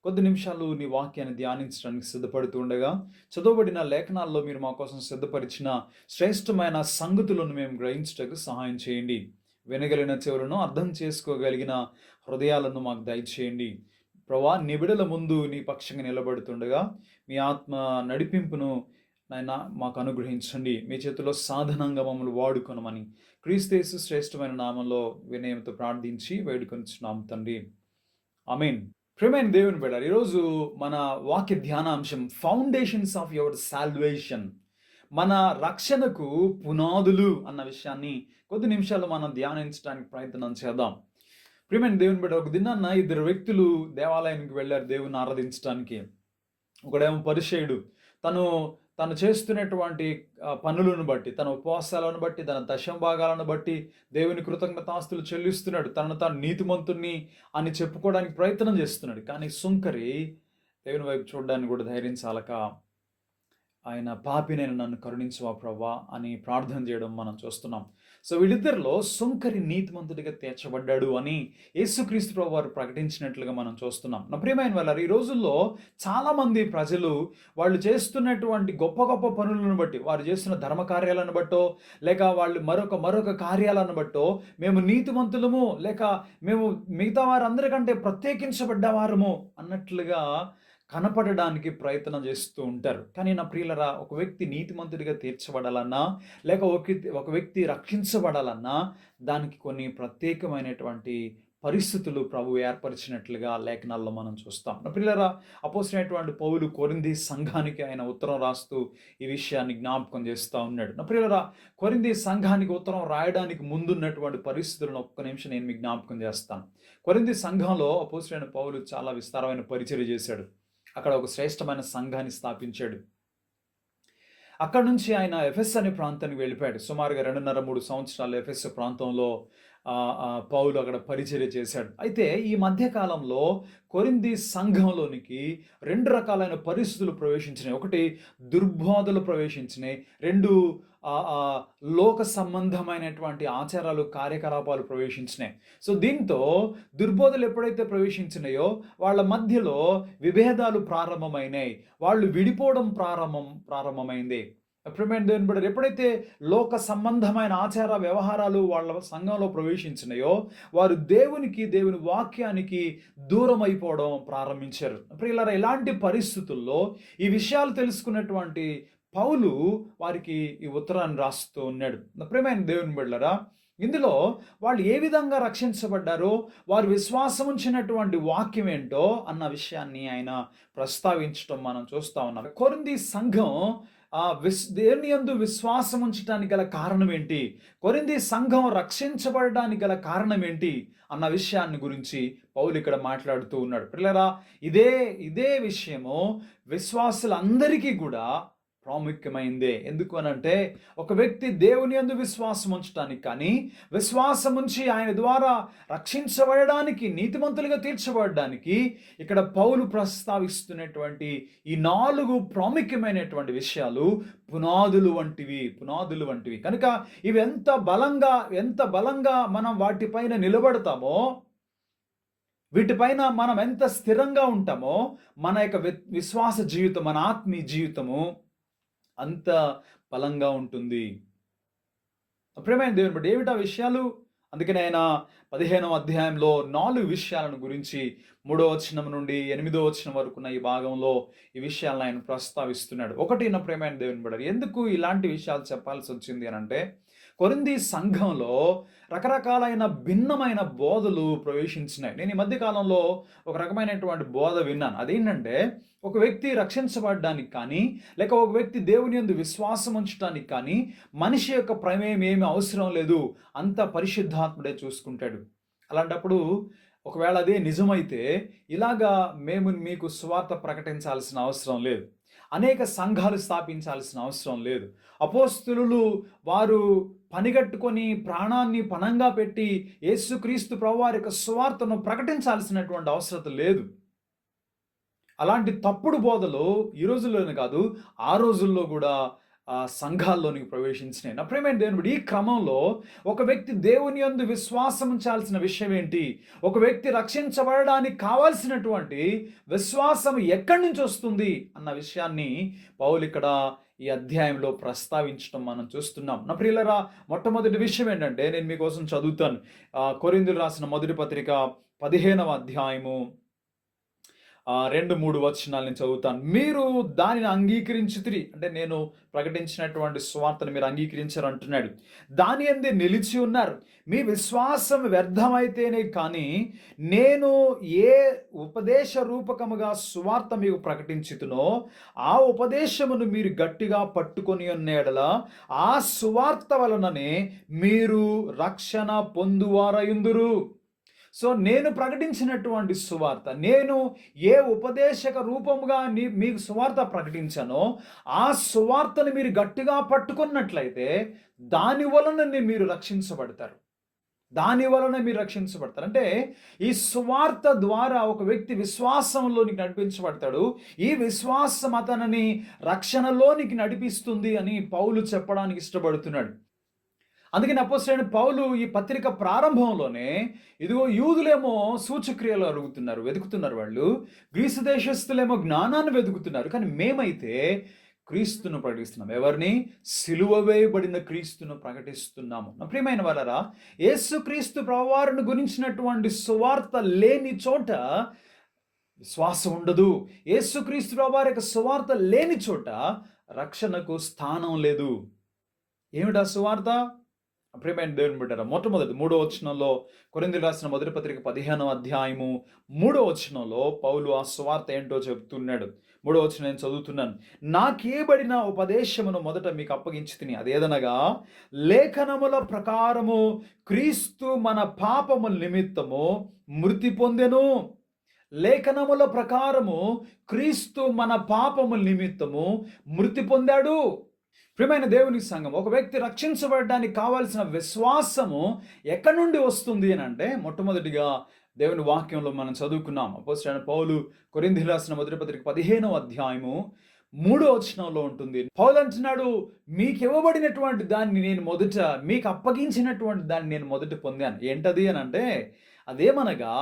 కొద్ది నిమిషాలు నీ వాక్యాన్ని ధ్యానించడానికి సిద్ధపడుతూ ఉండగా చదవబడిన లేఖనాల్లో మీరు మా కోసం సిద్ధపరిచిన శ్రేష్టమైన సంగతులను మేము గ్రహించటకు సహాయం చేయండి. వినగలిగిన చెవులను, అర్థం చేసుకోగలిగిన హృదయాలను మాకు దయచేయండి. ప్రభువా, నీ బిడ్డల ముందు నీ పక్షంగా నిలబడుతుండగా మీ ఆత్మ నడిపింపును నాయన మాకు అనుగ్రహించండి. మీ చేతిలో సాధనంగా మమ్మల్ని వాడుకొనమని క్రీస్తు యేసు శ్రేష్టమైన నామంలో వినయంతో ప్రార్థించి వేడుకొనిచున్నాం తండ్రి. ఆమేన్. ప్రియమైన దేవుని బిడ్డలారా, ఈరోజు మన వాక్య ధ్యానాంశం ఫౌండేషన్స్ ఆఫ్ యువర్ సాల్వేషన్, మన రక్షణకు పునాదులు అన్న విషయాన్ని కొద్ది నిమిషాలు మనం ధ్యానించడానికి ప్రయత్నం చేద్దాం. ప్రియమైన దేవుని బిడ్డ, ఒక దినాన్న ఇద్దరు వ్యక్తులు దేవాలయానికి వెళ్ళారు దేవుని ఆరాధించడానికి. ఒకడేమో పరిసయ్యుడు. తను చేస్తున్నటువంటి పనులను బట్టి, తన ఉపవాసాలను బట్టి, తన దశంభాగాలను బట్టి దేవుని కృతజ్ఞతాస్తులు చెల్లిస్తున్నాడు. తనను తాను నీతిమంతుణ్ణి అని చెప్పుకోవడానికి ప్రయత్నం చేస్తున్నాడు. కానీ సుంకరి దేవుని వైపు చూడడానికి కూడా ధైర్యం చాలక, ఆయన పాపినైన నన్ను కరుణించువా ప్రభువా అని ప్రార్థన చేయడం మనం చూస్తున్నాం. సో వీళ్ళిద్దరిలో సుంకరి నీతిమంతుడిగా తీర్చబడ్డాడు అని యేసుక్రీస్తు ప్రభువారు ప్రకటించినట్లుగా మనం చూస్తున్నాం. నా ప్రియమైన వాళ్ళారు, ఈ రోజుల్లో చాలామంది ప్రజలు వాళ్ళు చేస్తున్నటువంటి గొప్ప గొప్ప పనులను బట్టి, వారు చేస్తున్న ధర్మ కార్యాలను బట్టో, లేక వాళ్ళు మరొక కార్యాలను బట్టో మేము నీతిమంతులము, లేక మేము మిగతా వారందరికంటే ప్రత్యేకించబడ్డవారము అన్నట్లుగా కనపడడానికి ప్రయత్నం చేస్తూ ఉంటారు. కానీ నా ప్రియులరా, ఒక వ్యక్తి నీతిమంతుడిగా తీర్చబడాలన్నా, లేక ఒక వ్యక్తి రక్షించబడాలన్నా దానికి కొన్ని ప్రత్యేకమైనటువంటి పరిస్థితులు ప్రభు ఏర్పరిచినట్లుగా లేఖనాల్లో మనం చూస్తాం. నా ప్రియులరా, అపోస్తలుడైనటువంటి పౌలు కొరింథీ సంఘానికి ఆయన ఉత్తరం రాస్తూ ఈ విషయాన్ని జ్ఞాపకం చేస్తూ ఉన్నాడు. నా ప్రియులరా, కొరింథీ సంఘానికి ఉత్తరం రాయడానికి ముందున్నటువంటి పరిస్థితులను ఒక్క నిమిషం నేను మీకు జ్ఞాపకం చేస్తాను. కొరింథీ సంఘంలో అపోస్తలుడైన పౌలు చాలా విస్తారమైన పరిచర్య చేశాడు. అక్కడ ఒక శ్రేష్టమైన సంఘాన్ని స్థాపించాడు. అక్కడ నుంచి ఆయన ఎఫెస్ అనే ప్రాంతానికి వెళ్ళిపోయాడు. సుమారుగా 2.5-3 సంవత్సరాలు ఎఫెస్ ప్రాంతంలో పౌలు అక్కడ పరిచర్య చేశాడు. అయితే ఈ మధ్యకాలంలో కొరింథీ సంఘంలోనికి 2 రకాలైన పరిస్థితులు ప్రవేశించినాయి. ఒకటి దుర్బోధలు ప్రవేశించినాయి, 2 లోక సంబంధమైనటువంటి ఆచారాలు, కార్యకలాపాలు ప్రవేశించినాయి. సో దీంతో దుర్బోధలు ఎప్పుడైతే ప్రవేశించినాయో వాళ్ళ మధ్యలో విభేదాలు ప్రారంభమైనాయి, వాళ్ళు విడిపోవడం ప్రారంభమైంది. ఎప్పుడైతే లోక సంబంధమైన ఆచార వ్యవహారాలు వాళ్ళ సంఘంలో ప్రవేశించినాయో వారు దేవుని వాక్యానికి దూరం అయిపోవడం ప్రారంభించారు. ప్రియులారా, ఇలాంటి పరిస్థితుల్లో ఈ విషయాలు తెలుసుకున్నటువంటి పౌలు వారికి ఈ ఉత్తరాన్ని రాస్తూ ఉన్నాడు. ప్రియమైన దేవుని బిడ్డలారా, ఇందులో వాళ్ళు ఏ విధంగా రక్షించబడ్డారో, వారు విశ్వాసం ఉంచినటువంటి వాక్యం ఏంటో అన్న విషయాన్ని ఆయన ప్రస్తావించడం మనం చూస్తా ఉన్నాం. కొరింథీ సంఘం దేవుని యందు విశ్వాసం ఉంచడానికి గల కారణం ఏంటి? కొరింథీ సంఘం రక్షించబడడానికి గల కారణం ఏంటి? అన్న విషయాన్ని గురించి పౌలు ఇక్కడ మాట్లాడుతూ ఉన్నాడు. పిల్లరా, ఇదే విషయము విశ్వాసులందరికీ కూడా ప్రాముఖ్యమైందే. ఎందుకు అనంటే, ఒక వ్యక్తి దేవుని యందు విశ్వాసం ఉంచడానికి కానీ, విశ్వాసం ఉంచి ఆయన ద్వారా రక్షించబడడానికి, నీతిమంతులుగా తీర్చబడడానికి ఇక్కడ పౌలు ప్రస్తావిస్తున్నటువంటి ఈ 4 ప్రాముఖ్యమైనటువంటి విషయాలు పునాదులు వంటివి. కనుక ఇవి ఎంత బలంగా మనం వాటిపైన నిలబడతామో, వీటిపైన మనం ఎంత స్థిరంగా ఉంటామో, మన యొక్క విశ్వాస జీవితం, మన ఆత్మీయ జీవితము అంత బలంగా ఉంటుంది. ప్రియమైన దేవుని బట్టి ఏమిటా విషయాలు? అందుకని ఆయన 15వ అధ్యాయంలో 4 విషయాలను గురించి 3వ వచనం నుండి 8వ వచనం వరకున్న ఈ భాగంలో ఈ విషయాలను ఆయన ప్రస్తావిస్తున్నాడు. ఒకటి, నా ప్రియమైన దేవుని బట్టి ఎందుకు ఇలాంటి విషయాలు చెప్పాల్సి వచ్చింది అని అంటే, కొరింథీ సంఘంలో రకరకాలైన భిన్నమైన బోధలు ప్రవేశించినాయి. నేను ఈ మధ్య కాలంలో ఒక రకమైనటువంటి బోధ విన్నాను. అదేంటంటే, ఒక వ్యక్తి రక్షించబడడానికి కానీ, లేక ఒక వ్యక్తి దేవుని యందు విశ్వాసం ఉంచడానికి కానీ మనిషి యొక్క ప్రమేయం ఏమీ అవసరం లేదు, అంత పరిశుద్ధాత్ముడే చూసుకుంటాడు. అలాంటప్పుడు ఒకవేళ అదే నిజమైతే, ఇలాగా మేము మీకు సువార్త ప్రకటించాల్సిన అవసరం లేదు, అనేక సంఘాలు స్థాపించాల్సిన అవసరం లేదు, అపోస్తలులు వారు పనిగట్టుకొని ప్రాణాన్ని పణంగా పెట్టి యేసుక్రీస్తు ప్రభువారి యొక్క సువార్తను ప్రకటించాల్సినటువంటి అవసరం లేదు. అలాంటి తప్పుడు బోధలు ఈ రోజుల్లోనే కాదు, ఆ రోజుల్లో కూడా సంఘాల్లోనికి ప్రవేశించినాయి. నా ప్రియమైన దేవుని, ఈ క్రమంలో ఒక వ్యక్తి దేవుని యందు విశ్వాసం ఉంచాల్సిన విషయం ఏంటి? ఒక వ్యక్తి రక్షించబడడానికి కావాల్సినటువంటి విశ్వాసం ఎక్కడి నుంచి వస్తుంది అన్న విషయాన్ని పౌలు ఇక్కడ ఈ అధ్యాయంలో ప్రస్తావించడం మనం చూస్తున్నాం. నా ప్రియులరా, మొట్టమొదటి విషయం ఏంటంటే, నేను మీకోసం చదువుతాను. కొరింథీయులకు రాసిన మొదటి పత్రిక 15వ అధ్యాయము 2-3 వచనాలను చదువుతాను. మీరు దానిని అంగీకరించితిరి, అంటే నేను ప్రకటించినటువంటి సువార్తను మీరు అంగీకరించారు అంటున్నాడు. దాని యందే నిలిచి ఉన్నారు. మీ విశ్వాసం వ్యర్థమైతేనే కానీ నేను ఏ ఉపదేశ రూపకముగా సువార్త మీకు ప్రకటించుతునో ఆ ఉపదేశమును మీరు గట్టిగా పట్టుకొని ఉన్న యెడల ఆ సువార్త వలననే మీరు రక్షణ పొందువారయుందురు. సో నేను ప్రకటించినటువంటి సువార్త, నేను ఏ ఉపదేశక రూపముగా మీకు సువార్త ప్రకటించానో ఆ సువార్తను మీరు గట్టిగా పట్టుకున్నట్లయితే దాని వలన మీరు రక్షించబడతారు. అంటే ఈ సువార్త ద్వారా ఒక వ్యక్తి విశ్వాసంలోనికి నడిపించబడతాడు. ఈ విశ్వాసం అతనిని రక్షణలోనికి నడిపిస్తుంది అని పౌలు చెప్పడానికి ఇష్టపడుతున్నాడు. అందుకని అపోస్తలుడైన పౌలు ఈ పత్రిక ప్రారంభంలోనే, ఇదిగో యూదులేమో సూచక్రియలు వెతుకుతున్నారు, వాళ్ళు గ్రీసు దేశస్థులేమో జ్ఞానాన్ని వెతుకుతున్నారు, కానీ మేమైతే క్రీస్తును ప్రకటిస్తున్నాం. ఎవరిని? సిలువ వేయబడిన క్రీస్తును ప్రకటిస్తున్నాము. నా ప్రియమైన వారరా, యేసుక్రీస్తు ప్రభువారిని గురించినటువంటి సువార్త లేని చోట విశ్వాసం ఉండదు. యేసుక్రీస్తు ప్రభువారి యొక్క సువార్త లేని చోట రక్షణకు స్థానం లేదు. ఏమిటా సువార్త? ప్రియమైన దేవుని బిడ్డలారా, మొట్టమొదటి 3వ వచనంలో, కొరింథీయులకు రాసిన మొదటి పత్రిక 15వ అధ్యాయము 3వ వచనంలో పౌలు ఆ సువార్త ఏంటో చెబుతున్నాడు. 3వ వచనం నేను చదువుతున్నాను. నాకేబడిన ఉపదేశమును మొదట మీకు అప్పగించితిని, అదేదనగా లేఖనముల ప్రకారము క్రీస్తు మన పాపముల నిమిత్తము మృతి పొందెను. లేఖనముల ప్రకారము క్రీస్తు మన పాపముల నిమిత్తము మృతి పొందాడు. ప్రియమైన దేవుని సంఘం, ఒక వ్యక్తి రక్షించబడడానికి కావాల్సిన విశ్వాసము ఎక్కడి నుండి వస్తుంది అని అంటే, మొట్టమొదటిగా దేవుని వాక్యంలో మనం చదువుకున్నాం. అపోస్తలుడైన పౌలు కొరింథీయులకు రాసిన మొదటి పత్రిక 15వ అధ్యాయము 3వ వచనంలో ఉంటుంది. పౌలు అంటున్నాడు, మీకు ఇవ్వబడినటువంటి దాన్ని నేను మొదట, మీకు అప్పగించినటువంటి దాన్ని నేను మొదట పొందాను. ఏంటది అని అంటే, అదేమనగా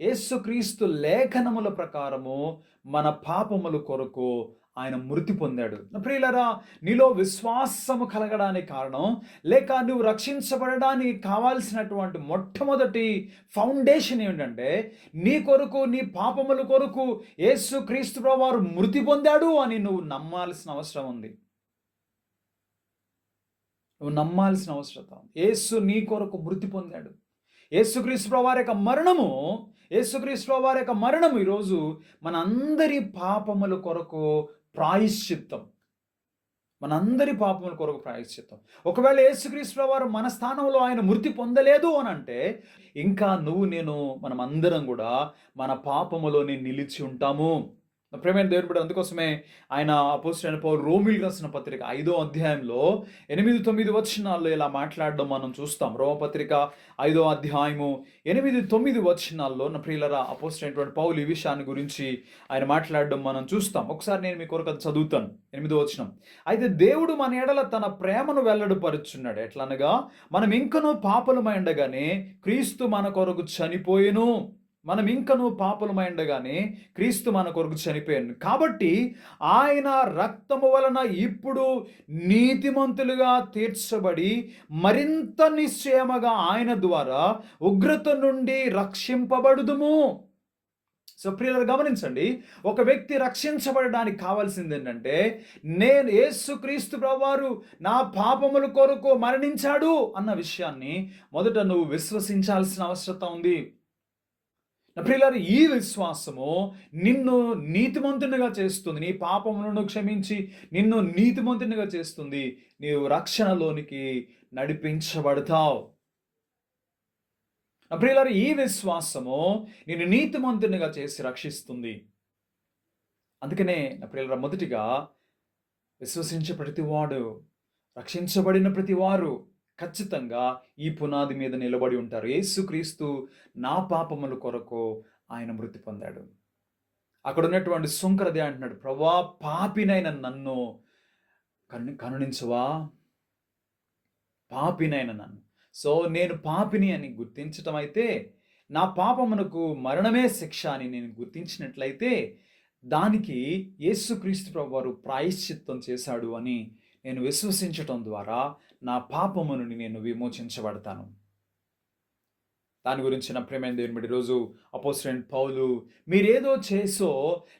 యేసుక్రీస్తు లేఖనముల ప్రకారము మన పాపముల కొరకు ఆయన మృతి పొందాడు. ప్రియులారా, నీలో విశ్వాసము కలగడానికి కారణం, లేక నువ్వు రక్షించబడడానికి కావాల్సినటువంటి మొట్టమొదటి ఫౌండేషన్ ఏమిటంటే, నీ కొరకు, నీ పాపముల కొరకు యేసుక్రీస్తు ప్రభువారు మృతి పొందాడు అని నువ్వు నమ్మాల్సిన అవసరం ఉంది. నువ్వు నమ్మాల్సిన అవసరత ఉంది. యేసు నీ కొరకు మృతి పొందాడు. యేసుక్రీస్తు ప్రభువారి యొక్క మరణము యేసుక్రీస్తు ప్రభువారి యొక్క మరణము ఈరోజు మనందరి పాపముల కొరకు ప్రాయశ్చిత్తం. మనందరి పాపముల కొరకు ప్రాయశ్చిత్తం. ఒకవేళ యేసుక్రీస్తు ప్రభువారు మన స్థానంలో ఆయన మృతి పొందలేదు అని అంటే ఇంకా నువ్వు నేను మనం అందరం కూడా మన పాపములోనే నిలిచి ఉంటాము. ప్రేమైన దేవుని బిడ్డ, అందుకోసమే ఆయన అపోస్తలుడైన పౌలు రోమీయులకు రాసిన పత్రిక 5వ అధ్యాయంలో 8-9 వచనాల్లో ఇలా మాట్లాడడం మనం చూస్తాం. రోమపత్రిక 5వ అధ్యాయము 8-9 వచనాల్లో నా ప్రియులరా అపోస్తలుడైనటువంటి పౌలు ఈ విషయాన్ని గురించి ఆయన మాట్లాడడం మనం చూస్తాం. ఒకసారి నేను మీ కొరకు అది చదువుతాను. 8వ వచనం. అయితే దేవుడు మన ఎడల తన ప్రేమను వెల్లడిపరుచున్నాడు. ఎట్లనగా మనం ఇంకనూ పాపులమై ఉండగానే క్రీస్తు మన కొరకు చనిపోయెను. మనం ఇంకనూ పాపులమై ఉండగానే క్రీస్తు మన కొరకు చనిపోయాను. కాబట్టి ఆయన రక్తము వలన ఇప్పుడు నీతిమంతులుగా తీర్చబడి మరింత నిశ్చయముగా ఆయన ద్వారా ఉగ్రత నుండి రక్షింపబడుదుము. సో ప్రియులారా గమనించండి, ఒక వ్యక్తి రక్షించబడడానికి కావాల్సింది ఏంటంటే, నేను యేసుక్రీస్తు ప్రభువారు నా పాపముల కొరకు మరణించాడు అన్న విషయాన్ని మొదట నువ్వు విశ్వసించాల్సిన అవసరత ఉంది. ప్రియులారా, ఈ విశ్వాసము నిన్ను నీతిమంతునిగా చేస్తుంది. నీ పాపములను క్షమించి నిన్ను నీతిమంతునిగా చేస్తుంది. నీవు రక్షణలోనికి నడిపించబడతావు. ప్రియులారా, ఈ విశ్వాసము నిన్ను నీతిమంతునిగా చేసి రక్షిస్తుంది. అందుకనే నా ప్రియులారా, మొదటిగా విశ్వసించే ప్రతివాడు, రక్షించబడిన ప్రతివారు ఖచ్చితంగా ఈ పునాది మీద నిలబడి ఉంటారు. యేసుక్రీస్తు నా పాపముల కొరకు ఆయన మృతి పొందాడు. అక్కడ ఉన్నటువంటి సుంకరదే అంటున్నాడు, ప్రభువా పాపినైన నన్ను కరుణించవా, పాపినైన నన్ను. సో నేను పాపిని అని గుర్తించటం అయితే, నా పాపమునకు మరణమే శిక్ష అని నేను గుర్తించినట్లయితే దానికి యేసుక్రీస్తు ప్రభువారు ప్రాయశ్చిత్తం చేశాడు అని నేను విశ్వసించటం ద్వారా నా పాపము నుండి నేను విమోచించబడతాను. దాని గురించి నా ప్రియమైన దేవుని బట్టి ఈరోజు అపోస్తలుడైన పౌలు మీరేదో చేసో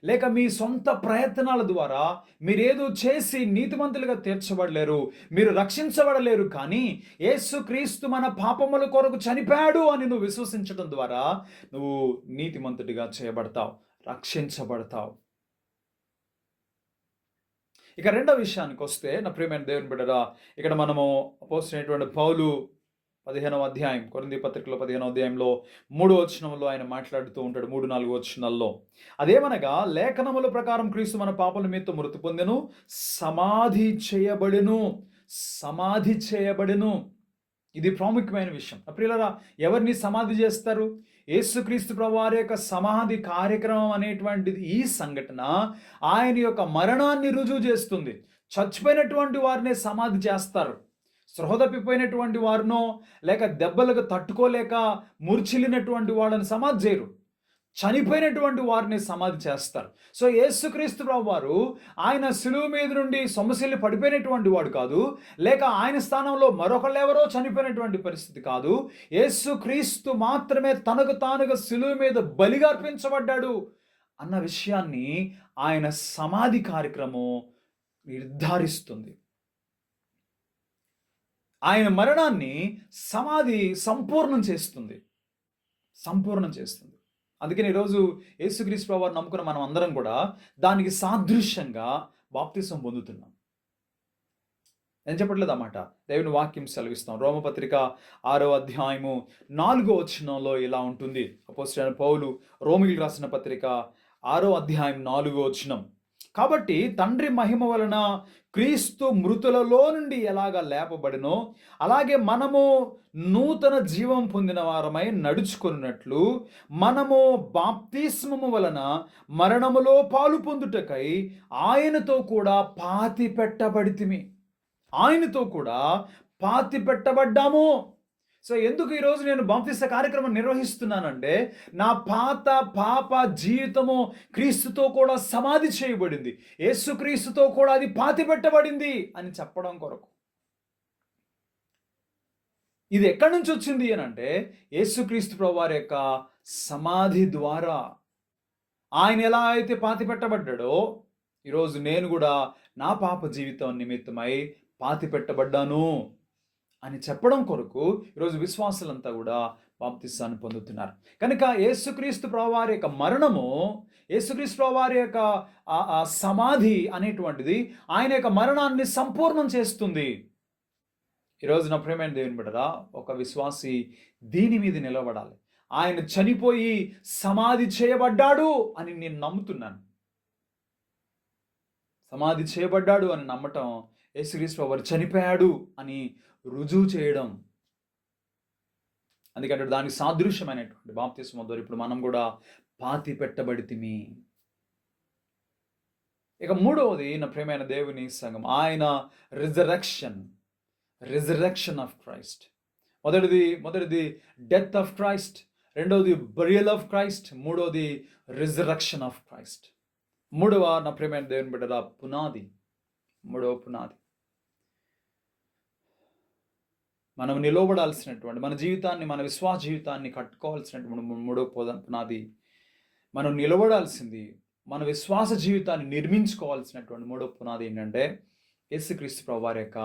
లేక మీ సొంత ప్రయత్నాల ద్వారా మీరేదో చేసి నీతిమంతులుగా తీర్చబడలేరు, మీరు రక్షించబడలేరు. కానీ యేసుక్రీస్తు మన పాపముల కొరకు చనిపోయాడు అని నువ్వు విశ్వసించడం ద్వారా నువ్వు నీతిమంతుడిగా చేయబడతావు, రక్షించబడతావు. ఇక రెండవ విషయానికి వస్తే నా ప్రియమైన దేవుని బిడ్డరా, ఇక్కడ మనము అపోస్తలుడైనటువంటి పౌలు 15వ అధ్యాయం, కొరింథీ పత్రికలో 15వ అధ్యాయంలో 3వ వచనంలో ఆయన మాట్లాడుతూ ఉంటాడు. 3-4 వచనాల్లో అదేమనగా, లేఖనముల ప్రకారం క్రీస్తు మన పాపల నిమిత్తం మృతి పొందెను, సమాధి చేయబడెను. ఇది ప్రాముఖ్యమైన విషయం. ప్రియులారా, ఎవరిని సమాధి చేస్తారు? యేసుక్రీస్తు ప్రభువారి యొక్క సమాధి కార్యక్రమం అనేటువంటిది, ఈ సంఘటన ఆయన యొక్క మరణాన్ని రుజువు చేస్తుంది. చచ్చిపోయినటువంటి వారినే సమాధి చేస్తారు. స్పృహ తప్పిపోయినటువంటి వారినో లేక దెబ్బలకు తట్టుకోలేక మూర్ఛిల్లినటువంటి వాళ్ళని సమాధి చేయరు. చనిపోయినటువంటి వారిని సమాధి చేస్తారు. సో యేసుక్రీస్తు ప్రభువారు ఆయన శిలువ మీద నుండి సొమ్మసిల్లి పడిపోయినటువంటి వాడు కాదు, లేక ఆయన స్థానంలో మరొకళ్ళు ఎవరో చనిపోయినటువంటి పరిస్థితి కాదు. యేసుక్రీస్తు మాత్రమే తనకు తానుగా శిలువ మీద బలిగా అర్పించబడ్డాడు అన్న విషయాన్ని ఆయన సమాధి కార్యక్రమం నిర్ధారిస్తుంది. ఆయన మరణాన్ని సమాధి సంపూర్ణం చేస్తుంది. అందుకని ఈరోజు యేసుక్రీస్తు ప్రభువుని నమ్ముకున్న మనం అందరం కూడా దానికి సాదృశ్యంగా బాప్తిసం పొందుతున్నాం. నేను చెప్పట్లేదు అన్నమాట, దేవుని వాక్యం సెలవిస్తాం. రోమపత్రిక 6వ అధ్యాయము 4వ వచనంలో ఇలా ఉంటుంది. అపోస్తలుడైన పౌలు రోమీయులకు రాసిన పత్రిక 6వ అధ్యాయం 4వ వచనం. కాబట్టి తండ్రి మహిమ వలన క్రీస్తు మృతులలో నుండి ఎలాగ లేపబడినో అలాగే మనము నూతన జీవం పొందిన వారమై నడుచుకున్నట్లు మనము బాప్తిస్మము వలన మరణములో పాలు పొందుటకై ఆయనతో కూడా పాతి పెట్టబడ్డాము. సో ఎందుకు ఈరోజు నేను బాప్తిస్మ కార్యక్రమం నిర్వహిస్తున్నానంటే, నా పాప జీవితము క్రీస్తుతో కూడా సమాధి చేయబడింది, యేసుక్రీస్తుతో కూడా అది పాతి పెట్టబడింది అని చెప్పడం కొరకు. ఇది ఎక్కడి నుంచి వచ్చింది అని అంటే, యేసుక్రీస్తు ప్రభువారి యొక్క సమాధి ద్వారా. ఆయన ఎలా అయితే పాతి పెట్టబడ్డాడో ఈరోజు నేను కూడా నా పాప జీవితం నిమిత్తమై పాతి పెట్టబడ్డాను. అని చెప్పడం కొరకు ఈరోజు విశ్వాసులంతా కూడా బాప్తిస్మాన్ని పొందుతున్నారు. కనుక యేసుక్రీస్తు ప్రభువారి యొక్క మరణము, యేసుక్రీస్తు ప్రభువారి యొక్క సమాధి అనేటువంటిది ఆయన యొక్క మరణాన్ని సంపూర్ణం చేస్తుంది. ఈరోజు నా ప్రియమైన దేవుని బిడ్డరా, ఒక విశ్వాసి దీని మీద నిలబడాలి. ఆయన చనిపోయి సమాధి చేయబడ్డాడు అని నేను నమ్ముతున్నాను. సమాధి చేయబడ్డాడు అని నమ్మటం, యేసుక్రీస్తు ప్రభువు చనిపోయాడు అని రుజువు చేయడం. అందుకంటే దానికి సాదృశ్యమైనటువంటి బాప్తిస్మం ద్వారా ఇప్పుడు మనం కూడా పాతి పెట్టబడితిమి. ఇక మూడవది నా ప్రియమైన దేవుని సంఘం, ఆయన రిజరెక్షన్ ఆఫ్ క్రైస్ట్. మొదటిది డెత్ ఆఫ్ క్రైస్ట్, రెండవది బరియల్ ఆఫ్ క్రైస్ట్, మూడవది రిజరెక్షన్ ఆఫ్ క్రైస్ట్. మూడవ నా ప్రియమైన దేవుని బిడ్డల పునాది, మూడవ పునాది మనం నిలవబడాల్సినటువంటి మన జీవితాన్ని, మన విశ్వాస జీవితాన్ని కట్టుకోవాల్సినటువంటి మూడవ పునాది, మనం నిలబడాల్సింది, మన విశ్వాస జీవితాన్ని నిర్మించుకోవాల్సినటువంటి మూడవ పునాది ఏంటంటే యేసుక్రీస్తు ప్రభువారి యొక్క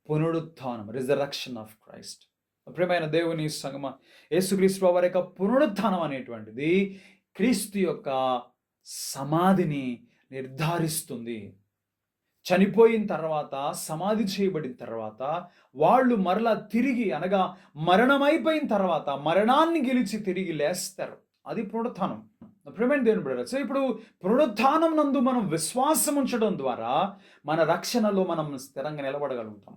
పునరుత్థానం, రిజరెక్షన్ ఆఫ్ క్రైస్ట్. ప్రియమైన దేవుని సంగమ, యేసుక్రీస్తు ప్రభువారి యొక్క పునరుత్థానం అనేటువంటిది క్రీస్తు యొక్క సమాధిని నిర్ధారిస్తుంది. చనిపోయిన తర్వాత, సమాధి చేయబడిన తర్వాత వాళ్ళు మరలా తిరిగి, అనగా మరణమైపోయిన తర్వాత మరణాన్ని గెలిచి తిరిగి లేస్తారు. అది పునరుత్థానం. ప్రియమైన దేవుని బిడ్డలారా, సో ఇప్పుడు పునరుత్థానం నందు మనం విశ్వాసం ఉంచడం ద్వారా మన రక్షణలో మనం స్థిరంగా నిలబడగలుగుతాం.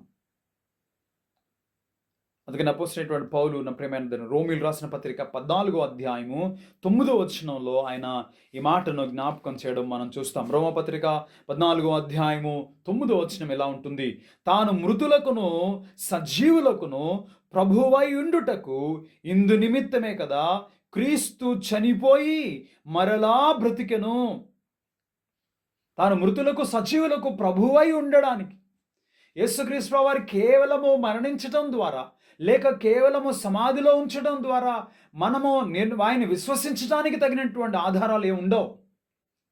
అందుకని అపోస్తలుడైనటువంటి పౌలు, నా ప్రియమైన రోమీయులకు రాసిన పత్రిక 14వ అధ్యాయము 9వ వచనంలో ఆయన ఈ మాటను జ్ఞాపకం చేయడం మనం చూస్తాం. రోమపత్రిక 14వ అధ్యాయము 9వ వచనం ఎలా ఉంటుంది? తాను మృతులకును సజీవులకును ప్రభువై ఉండుటకు ఇందు నిమిత్తమే కదా క్రీస్తు చనిపోయి మరలా బ్రతికెను. తాను మృతులకు సజీవులకు ప్రభువై ఉండడానికి, యేసుక్రీస్తు ప్రభువారు కేవలము మరణించడం ద్వారా, లేక కేవలము సమాధిలో ఉంచడం ద్వారా మనము ఆయన విశ్వసించడానికి తగినటువంటి ఆధారాలు ఏమి ఉండవు.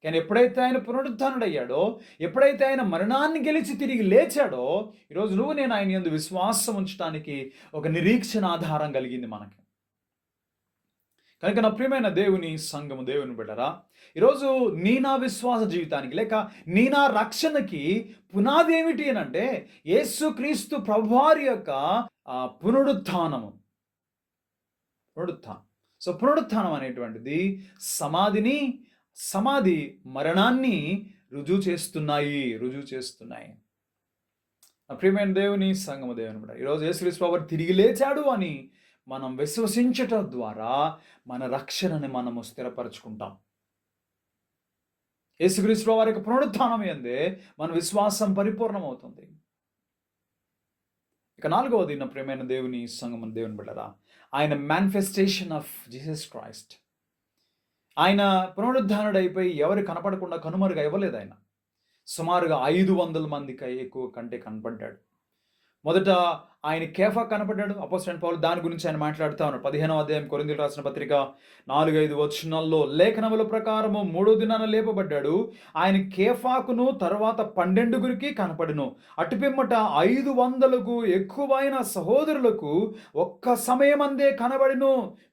కానీ ఎప్పుడైతే ఆయన పునరుత్థానుడయ్యాడో, ఎప్పుడైతే ఆయన మరణాన్ని గెలిచి తిరిగి లేచాడో, ఈరోజు నువ్వు నేను ఆయన యందు విశ్వాసం ఉంచడానికి ఒక నిరీక్షణ ఆధారం కలిగింది మనకి. కనుక నా ప్రియమైన దేవుని సంఘము, దేవుని బిడ్డరా, ఈరోజు నా విశ్వాస జీవితానికి, లేక నా రక్షణకి పునాది ఏమిటి అని అంటే యేసుక్రీస్తు ప్రభువారి యొక్క పునరుత్థానము. సో పునరుత్థానం అనేటువంటిది సమాధి మరణాన్ని రుజువు చేస్తున్నాయి. నా ప్రియమైన దేవుని సంఘము, దేవుని బిడ్డ, ఈరోజు యేసుక్రీస్తు ప్రభువారు తిరిగి లేచాడు అని మనం విశ్వసించటం ద్వారా మన రక్షణని మనము స్థిరపరచుకుంటాం. యేసుక్రీస్తు ప్రభువారి యొక్క పునరుత్థానం యందే మన విశ్వాసం పరిపూర్ణమవుతుంది. ఇక 4వది నా ప్రియమైన దేవుని సంఘం, దేవుని బిడ్డరా, ఆయన మేనిఫెస్టేషన్ ఆఫ్ జీసస్ క్రైస్ట్. ఆయన పునరుద్ధానుడైపోయి ఎవరు కనపడకుండా కనుమరుగా ఇవ్వలేదు. ఆయన సుమారుగా 500 మందికి ఎక్కువ కంటే కనపడ్డాడు. మొదట ఆయన కేఫా కనపడ్డాడు. అపోస్తలుడైన పౌలు దాని గురించి ఆయన మాట్లాడుతూ ఉన్నారు. 15వ అధ్యాయం కొరింథీయులకు రాసిన పత్రిక 4-5 వచనాల్లో, లేఖనముల ప్రకారము 3వ దినాన లేపబడ్డాడు. ఆయన కేఫాకును తర్వాత 12 కనపడును. అటుపిమ్మట 500కు ఎక్కువైన సహోదరులకు ఒక్క సమయమందే కనబడిను.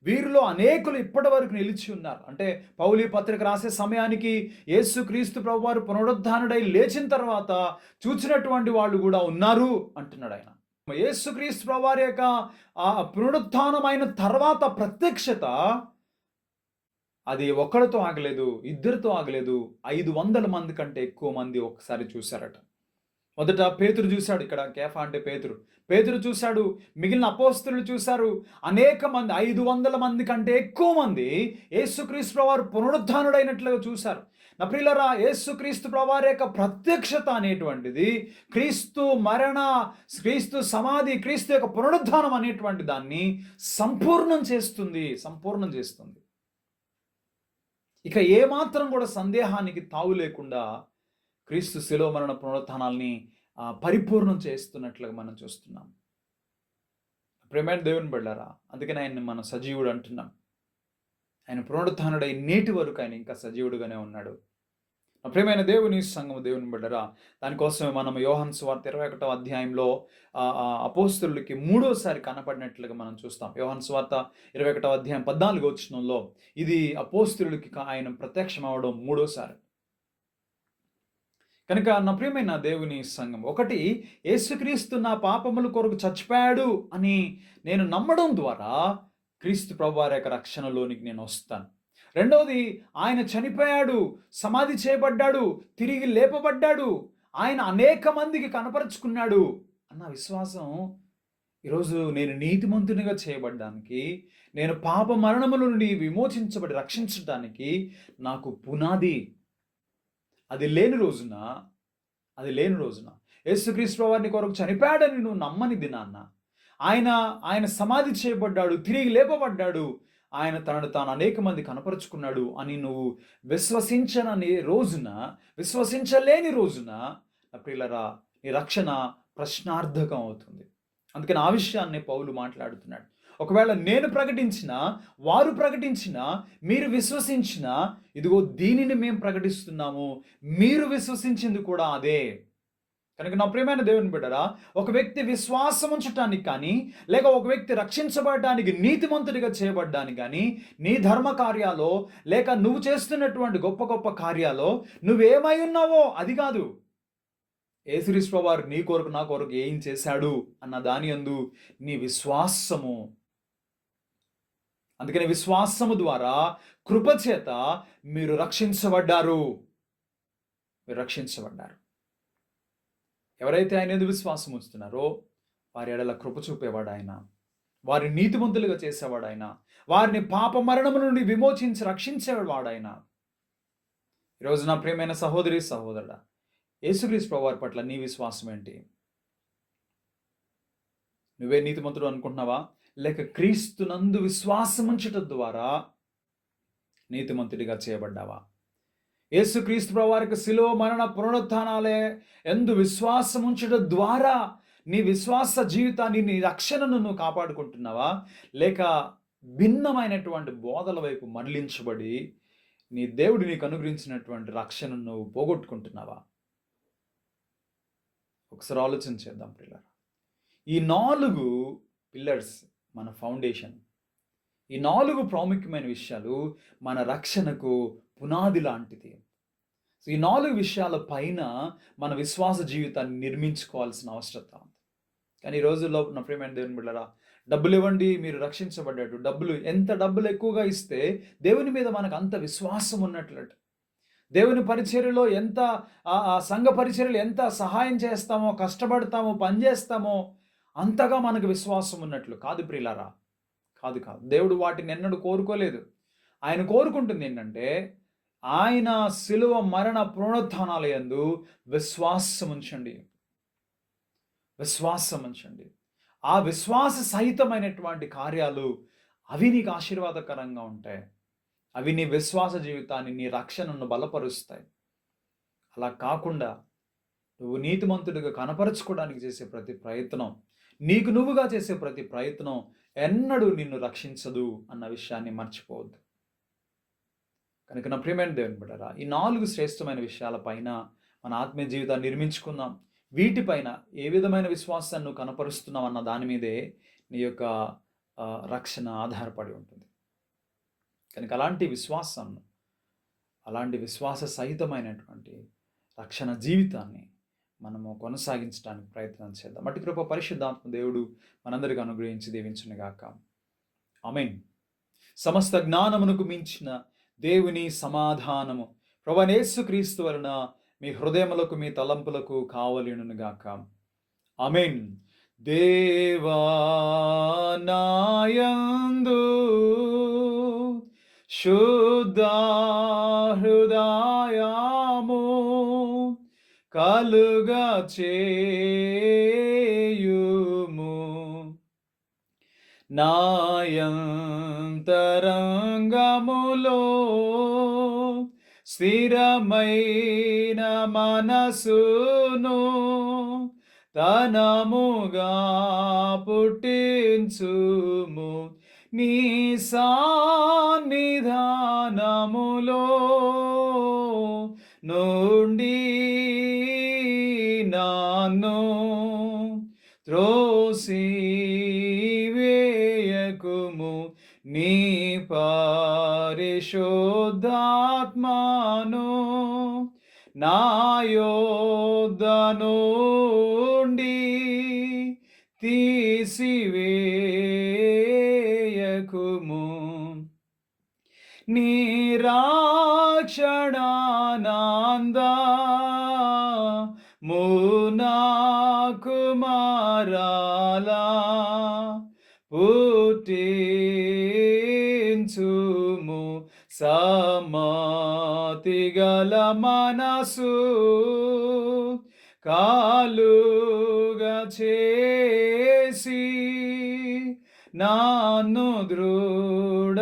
వీరిలో అనేకులు ఇప్పటి వరకు నిలిచి ఉన్నారు. అంటే పౌలు పత్రిక రాసే సమయానికి యేసుక్రీస్తు ప్రభువారు పునరుద్ధానుడై లేచిన తర్వాత చూచినటువంటి వాళ్ళు కూడా ఉన్నారు అంటున్నాడు ఆయన. యేసుక్రీస్తు ప్రభువారి యొక్క పునరుత్థానమైన తర్వాత ప్రత్యక్షత అది ఒకరితో ఆగలేదు, ఇద్దరితో ఆగలేదు, 500 మంది కంటే ఎక్కువ మంది ఒకసారి చూశారట. మొదట పేతురు చూశాడు. ఇక్కడ కేఫా అంటే పేతురు చూశాడు. మిగిలిన అపోస్తలులు చూశారు. అనేక మంది, 500 మంది కంటే ఎక్కువ మంది యేసుక్రీస్తు ప్రభువారు పునరుత్థానుడైనట్లుగా చూశారు. నా ప్రియులారా, యేసుక్రీస్తు ప్రభువారి యొక్క ప్రత్యక్షత అనేటువంటిది క్రీస్తు మరణ, క్రీస్తు సమాధి, క్రీస్తు యొక్క పునరుత్థానం అనేటువంటి దాన్ని సంపూర్ణం చేస్తుంది. ఇక ఏమాత్రం కూడా సందేహానికి తావు లేకుండా క్రీస్తు శిలువ మరణ పునరుత్థానాల్ని పరిపూర్ణం చేస్తున్నట్లుగా మనం చూస్తున్నాం. ప్రియమైన దేవుని బిడ్డలారా, అందుకని ఆయన్ని మనం సజీవుడు అంటున్నాం. ఆయన పునరుత్థానుడై నేటి వరకు ఆయన ఇంకా సజీవుడుగానే ఉన్నాడు. ప్రియమైన దేవుని సంఘము, దేవుని బిడ్డరా, దానికోసమే మనం యోహాను సువార్త 21వ అధ్యాయంలో అపోస్తలులకి మూడోసారి కనపడినట్లుగా మనం చూస్తాం. యోహాను సువార్త 21వ అధ్యాయం 14వ వచనంలో ఇది అపోస్తలులకి ఆయన ప్రత్యక్షం అవ్వడం మూడోసారి. కనుక నా ప్రియమైన దేవుని సంఘం, ఒకటి, యేసుక్రీస్తు నా పాపముల కొరకు చచ్చిపోయాడు అని నేను నమ్మడం ద్వారా క్రీస్తు ప్రభువారి యొక్క రక్షణలోనికి నేను వస్తాను. రెండవది, ఆయన చనిపోయాడు, సమాధి చేయబడ్డాడు, తిరిగి లేపబడ్డాడు, ఆయన అనేక మందికి కనపరుచుకున్నాడు అన్న విశ్వాసం ఈరోజు నేను నీతిమంతునిగా చేయబడ్డానికి, నేను పాప మరణముల నుండి విమోచించబడి రక్షించడానికి నాకు పునాది. అది లేని రోజున యేసుక్రీస్తు వారిని కొరకు చనిపోయాడని నువ్వు నమ్మని దినాన్న, ఆయన సమాధి చేయబడ్డాడు, తిరిగి లేపబడ్డాడు, ఆయన తనను తాను అనేక మంది కనపరుచుకున్నాడు అని నువ్వు విశ్వసించలేని రోజున నా ప్రియులరా, నీ రక్షణ ప్రశ్నార్థకం అవుతుంది. అందుకని ఆ విషయాన్ని పౌలు మాట్లాడుతున్నాడు. ఒకవేళ నేను ప్రకటించినా, వారు ప్రకటించినా, మీరు విశ్వసించినా, ఇదిగో దీనిని మేము ప్రకటిస్తున్నాము, మీరు విశ్వసించింది కూడా అదే. కనుక నా ప్రియమైన దేవుని బిడ్డరా, ఒక వ్యక్తి విశ్వాసం ఉంచటానికి కానీ, లేక ఒక వ్యక్తి రక్షించబడటానికి, నీతిమంతుడిగా చేయబడ్డానికి కానీ, నీ ధర్మ కార్యాలో లేక నువ్వు చేస్తున్నటువంటి గొప్ప గొప్ప కార్యాలో నువ్వేమై ఉన్నావో అది కాదు. యేసుక్రీస్తు వారు నీ కొరకు నా కొరకు ఏం చేశాడు అన్న దాని యందు నీ విశ్వాసము. అందుకని విశ్వాసము ద్వారా కృపచేత మీరు రక్షించబడ్డారు. ఎవరైతే ఆయన యందు విశ్వాసం ఉంచుతున్నారో వారి ఎడల కృప చూపేవాడు ఆయన, వారి నీతిమంతులుగా చేసేవాడు ఆయన, వారిని పాప మరణము నుండి విమోచించి రక్షించేవాడు ఆయన. ఈరోజు నా ప్రియమైన సహోదరి సహోదరుడా, యేసుక్రీస్తు వారి పట్ల నీ విశ్వాసం ఏంటి? నువ్వే నీతిమంతుడు అనుకుంటున్నావా, లేక క్రీస్తునందు విశ్వాసం ఉంచటం ద్వారా నీతిమంతుడిగా చేయబడ్డావా? యేసుక్రీస్తు వారికి శిలువ మరణ పునరుత్థానాలే ఎందు విశ్వాసం ఉంచడం ద్వారా నీ విశ్వాస జీవితాన్ని, నీ రక్షణను నువ్వు కాపాడుకుంటున్నావా, లేక భిన్నమైనటువంటి బోధల వైపు మరలించబడి నీ దేవుడు నీకు అనుగ్రహించినటువంటి రక్షణను నువ్వు పోగొట్టుకుంటున్నావా? ఒకసారి ఆలోచన చేద్దాం పిల్లలు. ఈ 4 పిల్లర్స్ మన ఫౌండేషన్. ఈ 4 ప్రాముఖ్యమైన విషయాలు మన రక్షణకు పునాది లాంటిది. సో ఈ 4 విషయాల పైన మన విశ్వాస జీవితాన్ని నిర్మించుకోవాల్సిన అవసరం ఉంది. కానీ ఈ రోజుల్లో నా ప్రియమైన దేవుని బిడ్డలారా, డబ్బులు ఇవ్వండి మీరు రక్షించబడ్డాడు, ఎంత డబ్బులు ఎక్కువగా ఇస్తే దేవుని మీద మనకు అంత విశ్వాసం ఉన్నట్లు. దేవుని పరిచర్యలో ఎంత సంఘ పరిచర్యలు ఎంత సహాయం చేస్తామో, కష్టపడతామో, పనిచేస్తామో అంతగా మనకు విశ్వాసం ఉన్నట్లు కాదు ప్రియులారా. కాదు. దేవుడు వాటిని ఎన్నడూ కోరుకోలేదు. ఆయన కోరుకుంటుంది ఏంటంటే, ఆయన శిలువ మరణ పునరుత్థానాల యందు విశ్వాసం ఉంచండి. ఆ విశ్వాస సహితమైనటువంటి కార్యాలు అవి నీకు ఆశీర్వాదకరంగా ఉంటాయి. అవి నీ విశ్వాస జీవితాన్ని, నీ రక్షణను బలపరుస్తాయి. అలా కాకుండా నువ్వు నీతిమంతుడిగా కనపరుచుకోవడానికి చేసే ప్రతి ప్రయత్నం, నీకు నువ్వుగా చేసే ప్రతి ప్రయత్నం ఎన్నడూ నిన్ను రక్షించదు అన్న విషయాన్ని మర్చిపోవద్దు. కనుక నా ప్రియమైన దేవుని బిడ్డలారా, ఈ 4 శ్రేష్టమైన విషయాలపైన మన ఆత్మీయ జీవితాన్ని నిర్మించుకుందాం. వీటిపైన ఏ విధమైన విశ్వాసాన్ని నువ్వు కనపరుస్తున్నావు అన్న దాని మీదే నీ యొక్క రక్షణ ఆధారపడి ఉంటుంది. కనుక అలాంటి విశ్వాస సహితమైనటువంటి రక్షణ జీవితాన్ని మనము కొనసాగించడానికి ప్రయత్నం చేద్దాం. అట్టి కృప పరిశుద్ధాత్మ దేవుడు మనందరికీ అనుగ్రహించి దీవించునుగాక. ఆమేన్. సమస్త జ్ఞానమునకు మించిన దేవుని సమాధానము ప్రభువైన యేసుక్రీస్తు వలన మీ హృదయములకు, మీ తలంపులకు కావలియునుగాక. ఆమేన్. దేవా నాయందు శుద్ధ హృదయము కలుగా చేయుము, నాయంతరంగములో స్థిరమైన మనసును తనముగా పుట్టించుము, నీ సన్నిధానములో నుండి నన్ను త్రోసివేయకుము, నీ పరిశుద్ధాత్మను నా యొద్ద నుండి తీసివేయకుము. నిరాక్షణానందము నాకు మరలా పుట్టించుము, సమ్మతి గల మనసు కాలుగా చేసి నన్ను దృఢపరచుము.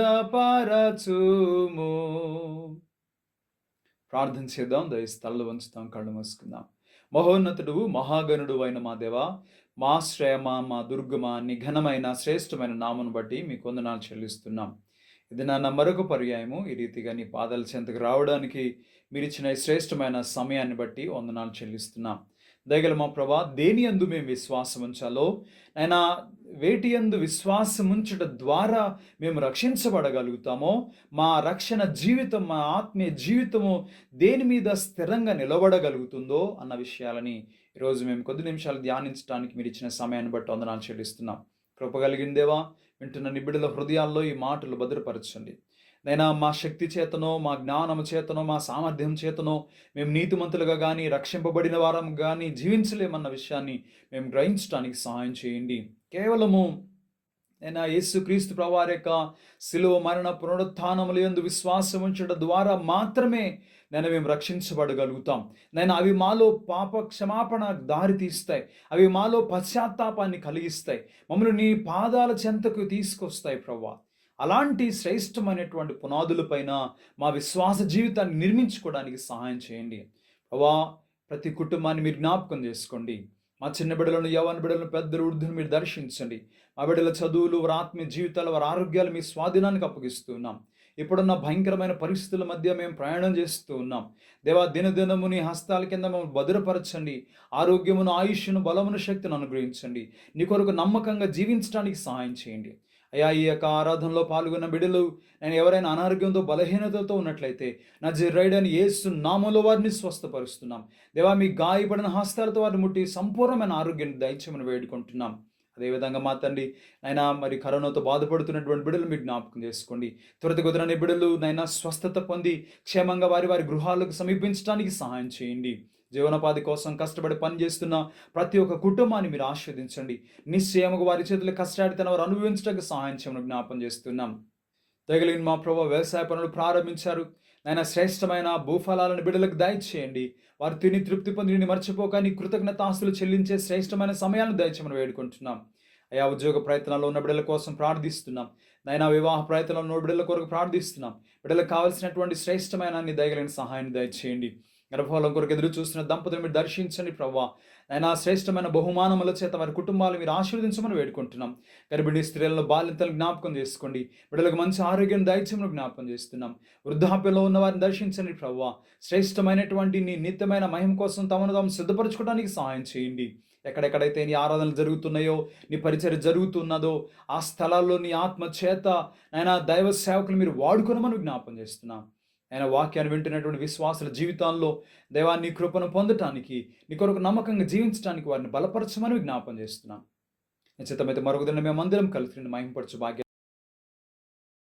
ప్రార్థన చేద్దాం. దయస్థల్లో వంచుతాం, కళ్ళు మూసుకుందాం. మహోన్నతుడు మహాగణుడు అయిన మా దేవా, మా శ్రేమ, మా దుర్గమ, నిఘనమైన శ్రేష్టమైన నామను బట్టి మీకు వందనాలు చెల్లిస్తున్నాం. ఇది నా మరొక పర్యాయము ఈ రీతిగా నీ పాదాల చెంతకు రావడానికి మీరు ఇచ్చిన శ్రేష్టమైన సమయాన్ని బట్టి వందనాలు చెల్లిస్తున్నాం. దయగల మా ప్రభా, దేని యందు మేము విశ్వాసం ఉంచాలో ఆయన వేటి యందు విశ్వాసం ఉంచట ద్వారా మేము రక్షించబడగలుగుతామో, మా రక్షణ జీవితం, మా ఆత్మీయ జీవితము దేని మీద స్థిరంగా నిలబడగలుగుతుందో అన్న విషయాలని ఈరోజు మేము కొద్ది నిమిషాలు ధ్యానించడానికి మీరు ఇచ్చిన సమయాన్ని బట్టి వందనాలు చెల్లిస్తున్నాం. కృప కలిగిన దేవా, వింటున్న నిబిడుల హృదయాల్లో ఈ మాటలు భద్రపరచండి. నైనా మా శక్తి చేతనో, మా జ్ఞానము చేతనో, మా సామర్థ్యం చేతనో మేము నీతిమంతులుగా కానీ, రక్షింపబడిన వారం కానీ జీవించలేమన్న విషయాన్ని మేము గ్రహించడానికి సహాయం చేయండి. కేవలము నేను యేసుక్రీస్తు ప్రభువారి యొక్క శిలువ మరణ పునరుత్థానముల యందు విశ్వాసం ఉంచడం ద్వారా మాత్రమే మేము రక్షించబడగలుగుతాం. అవి మాలో పాప క్షమాపణ దారి తీస్తాయి, అవి మాలో పశ్చాత్తాపాన్ని కలిగిస్తాయి, మమ్మల్ని నీ పాదాల చెంతకు తీసుకొస్తాయి ప్రభువా. అలాంటి శ్రేష్టమైనటువంటి పునాదులపైన మా విశ్వాస జీవితాన్ని నిర్మించుకోవడానికి సహాయం చేయండి ప్రభువా. ప్రతి కుటుంబాన్ని మీరు జ్ఞాపకం చేసుకోండి. మా చిన్న బిడ్డలను, యవ్వన బిడ్డలను, పెద్ద వృద్ధులను మీరు దర్శించండి. మా బిడ్డల చదువులు, వారి ఆత్మీయ జీవితాలు, వారి ఆరోగ్యాలు మీ స్వాధీనానికి అప్పగిస్తున్నాం. ఇప్పుడున్న భయంకరమైన పరిస్థితుల మధ్య మేము ప్రయాణం చేస్తూ ఉన్నాం. దేవా, దినదినము నీ హస్తాల కింద మమ్మల్ని భద్రపరచండి. ఆరోగ్యమును, ఆయుష్ను, బలమును, శక్తిని అనుగ్రహించండి. నీ కొరకు నమ్మకంగా జీవించడానికి సహాయం చేయండి అయ్యా. ఈ యొక్క ఆరాధనలో పాల్గొన్న బిడ్డలు నేను ఎవరైనా అనారోగ్యంతో, బలహీనతతో ఉన్నట్లయితే నజరేయుడైన యేసు నామములో వారిని స్వస్థపరుస్తున్నాం. దేవా, మీ గాయపడిన హస్తాలతో వారిని ముట్టి సంపూర్ణమైన ఆరోగ్యాన్ని దయచేయమని వేడుకుంటున్నాం. అదేవిధంగా మా తండ్రి నైనా మరి కరోనాతో బాధపడుతున్నటువంటి బిడ్డలు మీరు జ్ఞాపకం చేసుకోండి. త్వరితగతిన బిడ్డలు నైనా స్వస్థత పొంది క్షేమంగా వారి వారి గృహాలకు సమీపించడానికి సహాయం చేయండి. జీవనోపాధి కోసం కష్టపడి పనిచేస్తున్న ప్రతి ఒక్క కుటుంబాన్ని మీరు ఆస్వాదించండి. నిశ్చయముగా వారి చేతులు కష్టాడితే వారు అనుభవించడానికి సహాయం చేయమని జ్ఞాపం చేస్తున్నాం. తగిలిన మా ప్రభు వ్యవసాయ పనులు ప్రారంభించారు. నైనా శ్రేష్టమైన భూఫలాలను బిడ్డలకు దయచేయండి. వారు తిని తృప్తి పొంది మర్చిపోక నీ కృతజ్ఞతాస్తులు చెల్లించే శ్రేష్టమైన సమయాలను దయచేయమని వేడుకుంటున్నాం. అయా, ఉద్యోగ ప్రయత్నాల్లో ఉన్న బిడ్డల కోసం ప్రార్థిస్తున్నాం. నైనా వివాహ ప్రయత్నాల్లో ఉన్న బిడ్డల కొరకు ప్రార్థిస్తున్నాం. బిడ్డలకు కావాల్సినటువంటి శ్రేష్టమైన దయగలిగిన సహాయాన్ని దయచేయండి. గర్భఫలం కొరకు ఎదురు చూస్తున్న దంపతులు మీరు దర్శించండి ప్రభువా. నైనా శ్రేష్టమైన బహుమానముల చేత వారి కుటుంబాలు మీరు ఆశీర్వదించమని వేడుకుంటున్నాం. గర్భిణీ స్త్రీలను, బాలింతలను జ్ఞాపకం చేసుకోండి. బిడ్డలకు మంచి ఆరోగ్యం దయచేయమని జ్ఞాపకం చేస్తున్నాం. వృద్ధాప్యంలో ఉన్న వారిని దర్శించండి ప్రభువా. శ్రేష్టమైనటువంటి నీ నిత్యమైన మహిమ కోసం తమను తాము సిద్ధపరచుకోవడానికి సహాయం చేయండి. ఎక్కడెక్కడైతే నీ ఆరాధనలు జరుగుతున్నాయో, నీ పరిచర్య జరుగుతున్నదో ఆ స్థలాల్లో నీ ఆత్మ చేత నైనా దైవ సేవకులు మీరు వాడుకోనమని జ్ఞాపం చేస్తున్నాం. ఆయన వాక్యాన్ని వింటున్నటువంటి విశ్వాసుల జీవితాల్లో దేవా, నీ కృపను పొందటానికి, నీ కొరకు నమ్మకంగా జీవించడానికి వారిని బలపరచమని జ్ఞాపం చేస్తున్నాం. నిశ్చితమైతే మరొక దిన మేమందరం కలిసి మహిమపరచు భాగ్యం